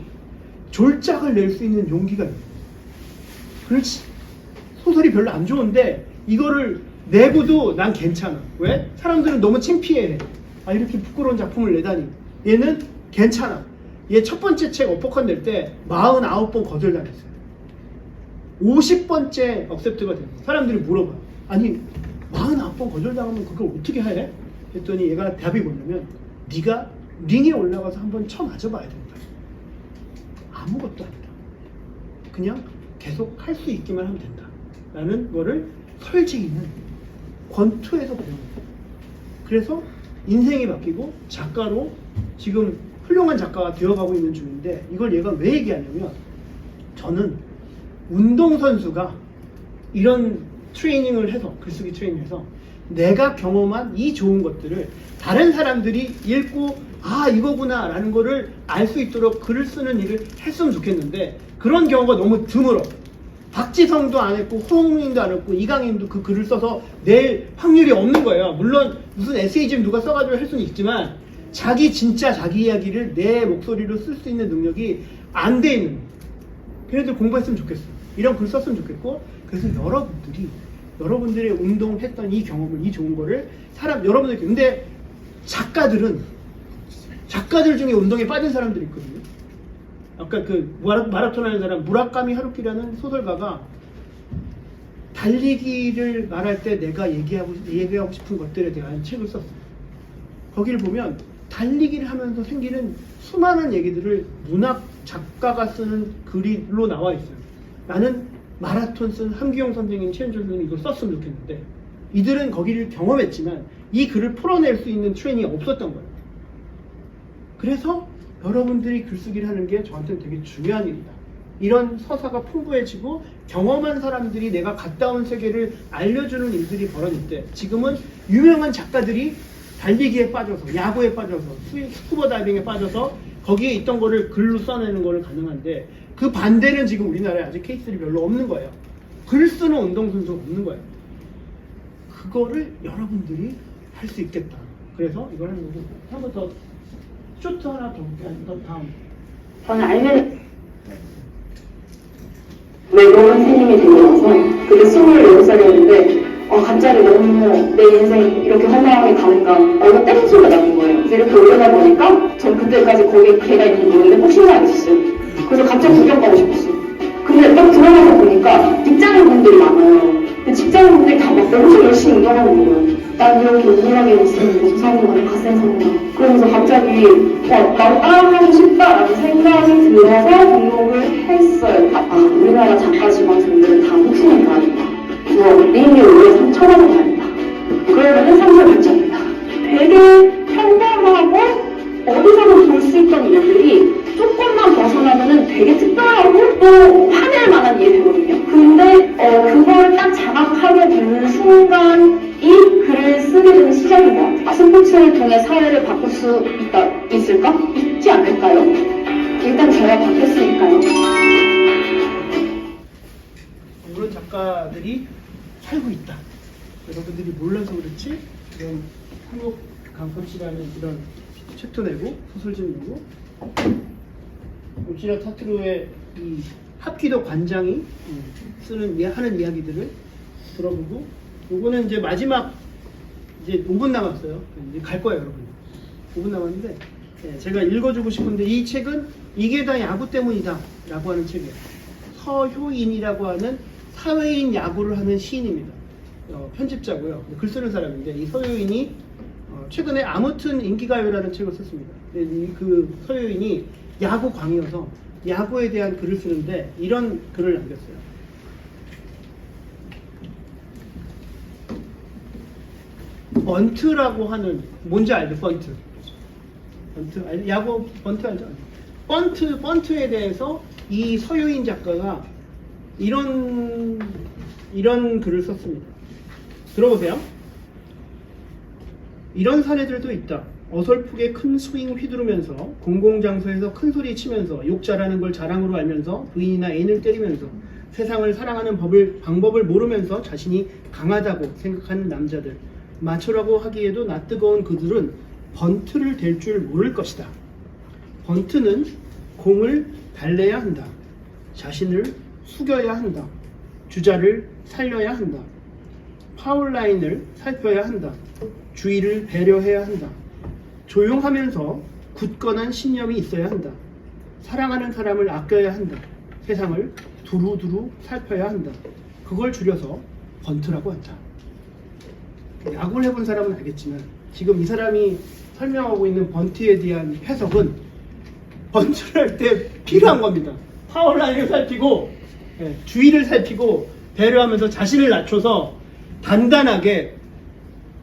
졸작을 낼 수 있는 용기가 있는 거야. 그렇지. 소설이 별로 안 좋은데 이거를 내고도 난 괜찮아. 왜? 사람들은 너무 창피해. 아 이렇게 부끄러운 작품을 내다니. 얘는 괜찮아. 얘 첫 번째 책 어퍼컷 낼 때 49번 거절당했어요. 50번째 억셉트가 돼요. 사람들이 물어봐. 아니 49번 거절당하면 그걸 어떻게 해? 했더니 얘가 답이 뭐냐면 네가 링에 올라가서 한번 쳐 맞아봐야 된다. 아무것도 아니다. 그냥 계속 할 수 있기만 하면 된다. 라는 거를 설재인은 권투에서 배우는 거예요. 그래서 인생이 바뀌고 작가로 지금 훌륭한 작가가 되어가고 있는 중인데 이걸 얘가 왜 얘기하냐면 저는 운동선수가 이런 트레이닝을 해서 글쓰기 트레이닝을 해서 내가 경험한 이 좋은 것들을 다른 사람들이 읽고 아 이거구나 라는 거를 알 수 있도록 글을 쓰는 일을 했으면 좋겠는데 그런 경우가 너무 드물어. 박지성도 안 했고 호응민도 안 했고 이강인도 그 글을 써서 낼 확률이 없는 거예요. 물론 무슨 에세이집 누가 써가지고 할 수는 있지만 진짜 자기 이야기를 내 목소리로 쓸 수 있는 능력이 안 돼 있는 거예요. 걔네들 공부했으면 좋겠어. 이런 글 썼으면 좋겠고 그래서 여러분들이 운동했던 이 경험을 이 좋은 거를 여러분들 근데 작가들 중에 운동에 빠진 사람들이 있거든요. 아까 그 마라톤 하는 사람 무라카미 하루키라는 소설가가 달리기를 말할 때 내가 얘기하고 싶은 것들에 대한 책을 썼어요. 거기를 보면 달리기를 하면서 생기는 수많은 얘기들을 문학 작가가 쓰는 글로 나와 있어요. 나는 마라톤 쓴 함기용 선생님, 최현준 선생님 이걸 썼으면 좋겠는데 이들은 거기를 경험했지만 이 글을 풀어낼 수 있는 트레이닝이 없었던 거예요. 그래서 여러분들이 글쓰기를 하는 게 저한테는 되게 중요한 일이다. 이런 서사가 풍부해지고 경험한 사람들이 내가 갔다 온 세계를 알려주는 일들이 벌어질 때 지금은 유명한 작가들이 달리기에 빠져서 야구에 빠져서 스쿠버 다이빙에 빠져서 거기에 있던 거를 글로 써내는 거를 가능한데 그 반대는 지금 우리나라에 아직 케이스들이 별로 없는 거예요. 글 쓰는 운동선수가 없는 거예요. 그거를 여러분들이 할 수 있겠다. 그래서 이걸 하는 거고 한 번 더 쇼트 하나 더 볼게요. 다음. 저는 알면 외고 선생님이 되고 나서 그때 27살이었는데 갑자기 너무 내 인생이 이렇게 허망하게 가는가 이거 때린 소리가 나는 거예요. 그래서 이렇게 올려다 보니까 전 그때까지 거기에 걔가 있는 모르는데 혹시나 알았어요. 그래서 갑자기 구경 가고 싶었어요. 근데 딱 들어가서 보니까 직장인분들이 많아요. 근데 직장인분들이 다 막 엄청 열심히 운동하고 있는 거예요. 난 이렇게 우울하게 있으면 무슨 사는 갓생 산다. 그러면서 갑자기 나도 따라하고 싶다라는 생각이 들어서 등록을 했어요. 우리나라 작가 지망생들은 다 목숨이 가야 링에 오래 3,000원을 받는다. 그러면은 상처를 받지 않는다. 되게 평범하고 어디서든 볼 수 있던 일들이 조금만 벗어나면은 되게 특별하고 또 화낼 만한 일이 되거든요. 근데 그걸 딱 자각하게 되는 순간이 글을 글을 쓰게 되는 시작인 것 같아요. 스포츠를 통해 사회를 바꿀 수 있을까? 있지 않을까요? 일단 제가 바뀌었으니까요. 이런 작가들이 살고 있다. 여러분들이 몰라서 그렇지 이런 한국 강펀치라는 이런 책도 내고 소설집 내고 옵시라 타트루의 이 합기도 관장이 하는 이야기들을 들어보고 요거는 이제 마지막 이제 5분 남았어요. 이제 갈 거예요, 여러분. 5분 남았는데 제가 읽어주고 싶은데 이 책은 이게 다 야구 때문이다 라고 하는 책이에요. 서효인이라고 하는 사회인 야구를 하는 시인입니다. 편집자고요. 글 쓰는 사람인데 이 서효인이 최근에 아무튼 인기가요라는 책을 썼습니다. 그 서효인이 야구광이어서 야구에 대한 글을 쓰는데 이런 글을 남겼어요. 번트라고 하는 뭔지 알죠? 번트. 야구 번트 알죠? 번트에 대해서 이 서효인 작가가 이런 글을 썼습니다. 들어보세요. 이런 사례들도 있다. 어설프게 큰 스윙 휘두르면서 공공장소에서 큰 소리 치면서 욕 잘하는 걸 자랑으로 알면서 부인이나 애인을 때리면서 세상을 사랑하는 방법을 모르면서 자신이 강하다고 생각하는 남자들. 마초라고 하기에도 낯뜨거운 그들은 번트를 댈 줄 모를 것이다. 번트는 공을 달래야 한다. 자신을 숙여야 한다. 주자를 살려야 한다. 파울라인을 살펴야 한다. 주의를 배려해야 한다. 조용하면서 굳건한 신념이 있어야 한다. 사랑하는 사람을 아껴야 한다. 세상을 두루두루 살펴야 한다. 그걸 줄여서 번트라고 한다. 야구를 해본 사람은 알겠지만 지금 이 사람이 설명하고 있는 번트에 대한 해석은 번트를 할 때 필요한 겁니다. 파울라인을 살피고 주의를 살피고 배려하면서 자신을 낮춰서 단단하게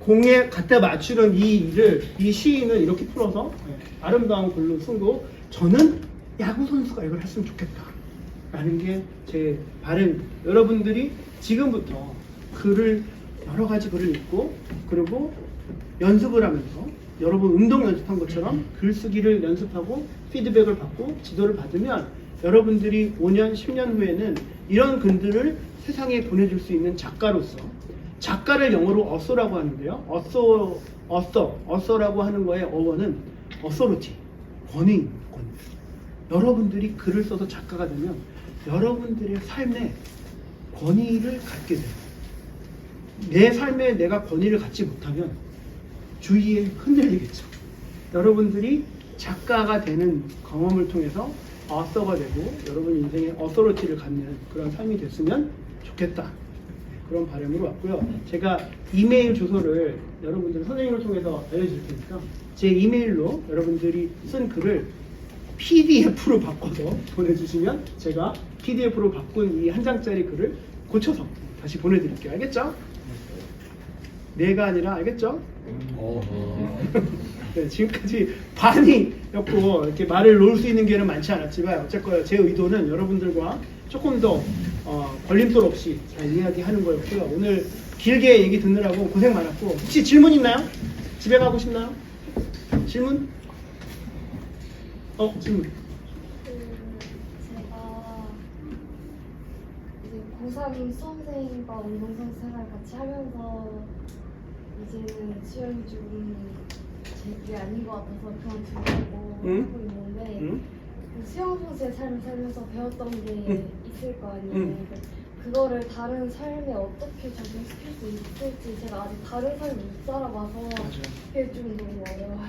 공에 갖다 맞추는 이 일을 이 시인은 이렇게 풀어서 아름다운 글로 쓴고 저는 야구 선수가 이걸 했으면 좋겠다 라는 게 제 바람. 여러분들이 지금부터 글을 여러 가지 글을 읽고 그리고 연습을 하면서 여러분 운동 연습한 것처럼 글쓰기를 연습하고 피드백을 받고 지도를 받으면 여러분들이 5년, 10년 후에는 이런 글들을 세상에 보내줄 수 있는 작가로서 작가를 영어로 어서라고 하는데요. 어서라고 하는 거의 어원은 어서리티, 권위. 여러분들이 글을 써서 작가가 되면 여러분들의 삶에 권위를 갖게 돼요. 내 삶에 내가 권위를 갖지 못하면 주위에 흔들리겠죠. 여러분들이 작가가 되는 경험을 통해서 어서가 되고 여러분 인생에 어서리티를 갖는 그런 삶이 됐으면 좋겠다. 그런 바람으로 왔고요. 제가 이메일 주소를 여러분들 선생님을 통해서 알려줄 테니까 제 이메일로 여러분들이 쓴 글을 PDF로 바꿔서 보내주시면 제가 PDF로 바꾼 이 한 장짜리 글을 고쳐서 다시 보내드릴게요. 알겠죠? 네가 아니라 알겠죠? 네, 지금까지 반이였고 이렇게 말을 놓을 수 있는 기회는 많지 않았지만 어쨌거나 제 의도는 여러분들과 조금 더 걸림돌 없이 잘 이야기하는 거였고요. 오늘 길게 얘기 듣느라고 고생 많았고 혹시 질문 있나요? 집에 가고 싶나요? 질문? 질문. 제가 이제 고3 수험생과 운동선수 생활 같이 하면서 이제는 수영이 좀 제 길이 아닌 것 같아서 그만두려고 하고 있는데 그 수영 선수의 삶을 살면서 배웠던 게 있을 거 아니에요. 그거를 다른 삶에 어떻게 적용시킬 수 있을지 제가 아직 다른 삶을 못 살아봐서 그게 좀 너무 어려워요.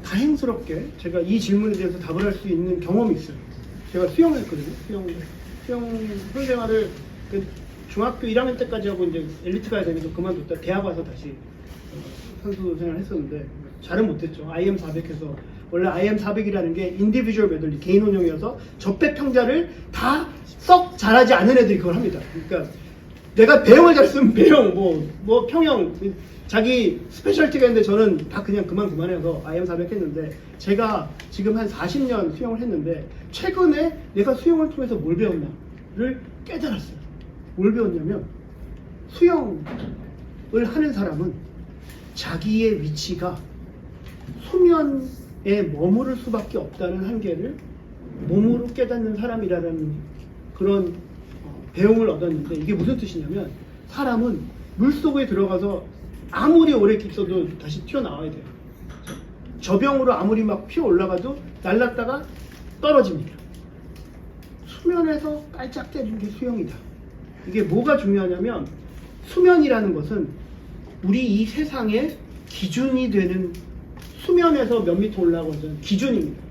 다행스럽게 제가 이 질문에 대해서 답을 할 수 있는 경험이 있어요. 제가 수영을 했거든요. 수영 생활을 중학교 1학년 때까지 하고 이제 엘리트 가야 되면서 그만뒀다 대학 와서 다시 선수 생활을 했었는데 잘은 못했죠. IM400 해서 원래 IM400이라는 게 인디비주얼 메들리 개인 혼용이어서 접배 평자를 다 썩 잘하지 않은 애들이 그걸 합니다. 그러니까 내가 배영을 잘 쓰면 배영, 뭐 평영 자기 스페셜티가 있는데 저는 다 그냥 그만해서 IM400 했는데 제가 지금 한 40년 수영을 했는데 최근에 내가 수영을 통해서 뭘 배웠나를 깨달았어요. 뭘 배웠냐면 수영을 하는 사람은 자기의 위치가 수면에 머무를 수밖에 없다는 한계를 몸으로 깨닫는 사람이라는 그런 배움을 얻었는데, 이게 무슨 뜻이냐면 사람은 물속에 들어가서 아무리 오래 있어도 다시 튀어나와야 돼요. 저병으로 아무리 막 피어 올라가도 날랐다가 떨어집니다. 수면에서 깔짝대는 게 수영이다. 이게 뭐가 중요하냐면, 수면이라는 것은 우리 이 세상의 기준이 되는, 수면에서 몇 미터 올라가는 기준입니다.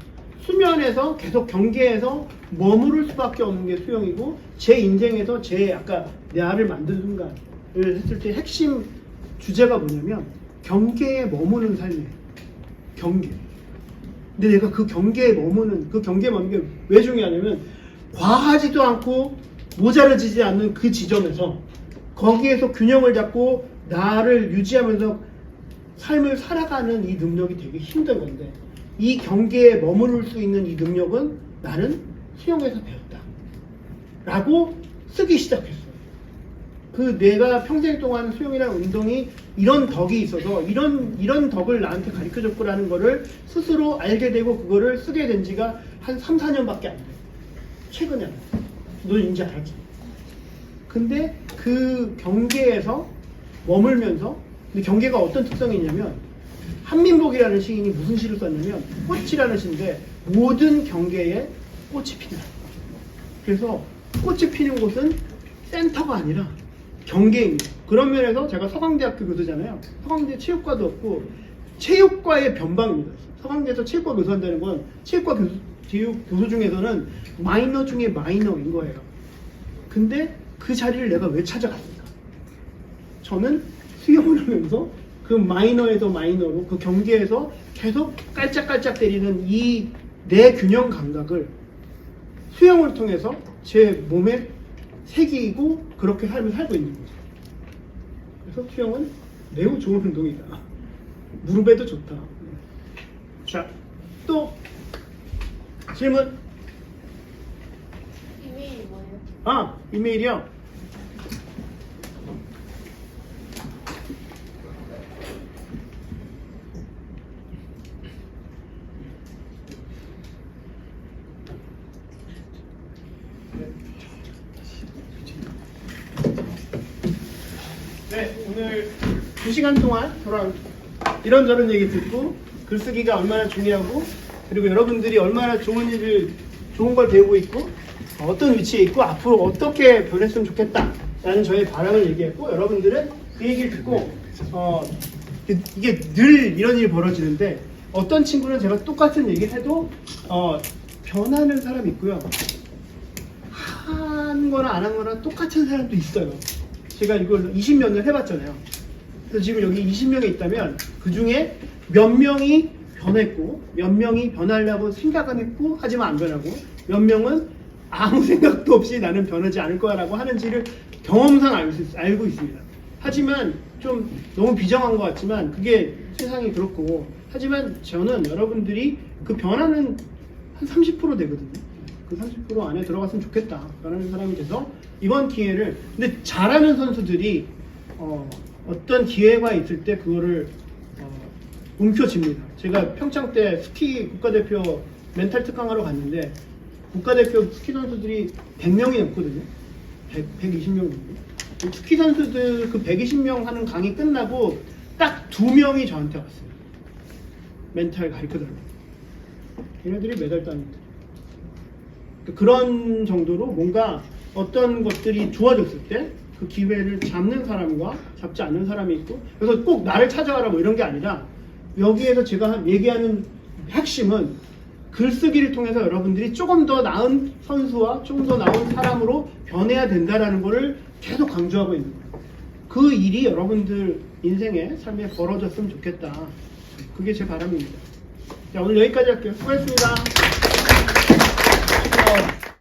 수면에서 계속 경계에서 머무를 수밖에 없는 게 수영이고, 제 인생에서 제 아까 나를 만든 순간을 했을 때 핵심 주제가 뭐냐면 경계에 머무는 삶이에요. 경계. 근데 내가 그 경계에 머무는 게 왜 중요하냐면, 과하지도 않고 모자라지지 않는 그 지점에서 거기에서 균형을 잡고 나를 유지하면서 삶을 살아가는 이 능력이 되게 힘든 건데, 이 경계에 머무를 수 있는 이 능력은 나는 수영에서 배웠다 라고 쓰기 시작했어요. 그 내가 평생 동안 수영이라는 운동이 이런 덕이 있어서 이런 덕을 나한테 가르쳐줬구라는 거를 스스로 알게 되고 그거를 쓰게 된 지가 한 3, 4년밖에 안 돼요. 최근에 알았어요. 너 이제 알았지. 근데 그 경계에서 머물면서, 근데 경계가 어떤 특성이 있냐면, 한민복이라는 시인이 무슨 시를 썼냐면 꽃이라는 시인데, 모든 경계에 꽃이 핀다. 그래서 꽃이 피는 곳은 센터가 아니라 경계입니다. 그런 면에서 제가 서강대학교 교수잖아요. 서강대 체육과도 없고 체육과의 변방입니다. 서강대에서 체육과 교수한다는 건 체육과 교수 중에서는 마이너 중에 마이너인 거예요. 근데 그 자리를 내가 왜 찾아갔을까? 저는 수영을 하면서 그 마이너에서 마이너로 그 경계에서 계속 깔짝깔짝 때리는 이 내 균형 감각을 수영을 통해서 제 몸에 새기고 그렇게 삶을 살고 있는 거죠. 그래서 수영은 매우 좋은 운동이다. 무릎에도 좋다. 자, 또 질문. 이메일이 뭐예요? 아, 이메일이요? 네, 오늘 2시간 동안 저랑 이런저런 얘기 듣고 글쓰기가 얼마나 중요하고, 그리고 여러분들이 얼마나 좋은 걸 배우고 있고 어떤 위치에 있고 앞으로 어떻게 변했으면 좋겠다라는 저의 바람을 얘기했고, 여러분들은 그 얘기를 듣고 이게 늘 이런 일이 벌어지는데, 어떤 친구는 제가 똑같은 얘기를 해도 변하는 사람이 있고요, 한 거나 안 한 거나 똑같은 사람도 있어요. 제가 이걸 20몇 년 해봤잖아요. 그래서 지금 여기 20명이 있다면 그 중에 몇 명이 변했고, 몇 명이 변하려고 생각은 했고 하지만 안 변하고, 몇 명은 아무 생각도 없이 나는 변하지 않을 거야라고 하는지를 경험상 알고 있습니다. 하지만 좀 너무 비정한 것 같지만 그게 세상이 그렇고, 하지만 저는 여러분들이 그 변화는 한 30% 되거든요. 그 30% 안에 들어갔으면 좋겠다라는 사람이 돼서 이번 기회를, 근데 잘하는 선수들이 어떤 기회가 있을 때 그거를 움켜쥡니다. 제가 평창 때 스키 국가대표 멘탈 특강하러 갔는데 국가대표 스키 선수들이 100명이 넘거든요. 120명 정도. 스키 선수들 그 120명 하는 강의 끝나고 딱 2명이 저한테 왔어요. 멘탈 가르쳐달라고. 걔네들이 메달 따는데. 그런 정도로 뭔가 어떤 것들이 좋아졌을 때 그 기회를 잡는 사람과 잡지 않는 사람이 있고, 그래서 꼭 나를 찾아가라 뭐 이런 게 아니라, 여기에서 제가 얘기하는 핵심은 글쓰기를 통해서 여러분들이 조금 더 나은 선수와 조금 더 나은 사람으로 변해야 된다라는 것을 계속 강조하고 있는 거예요. 그 일이 여러분들 인생의 삶에 벌어졌으면 좋겠다. 그게 제 바람입니다. 자, 오늘 여기까지 할게요. 수고했습니다.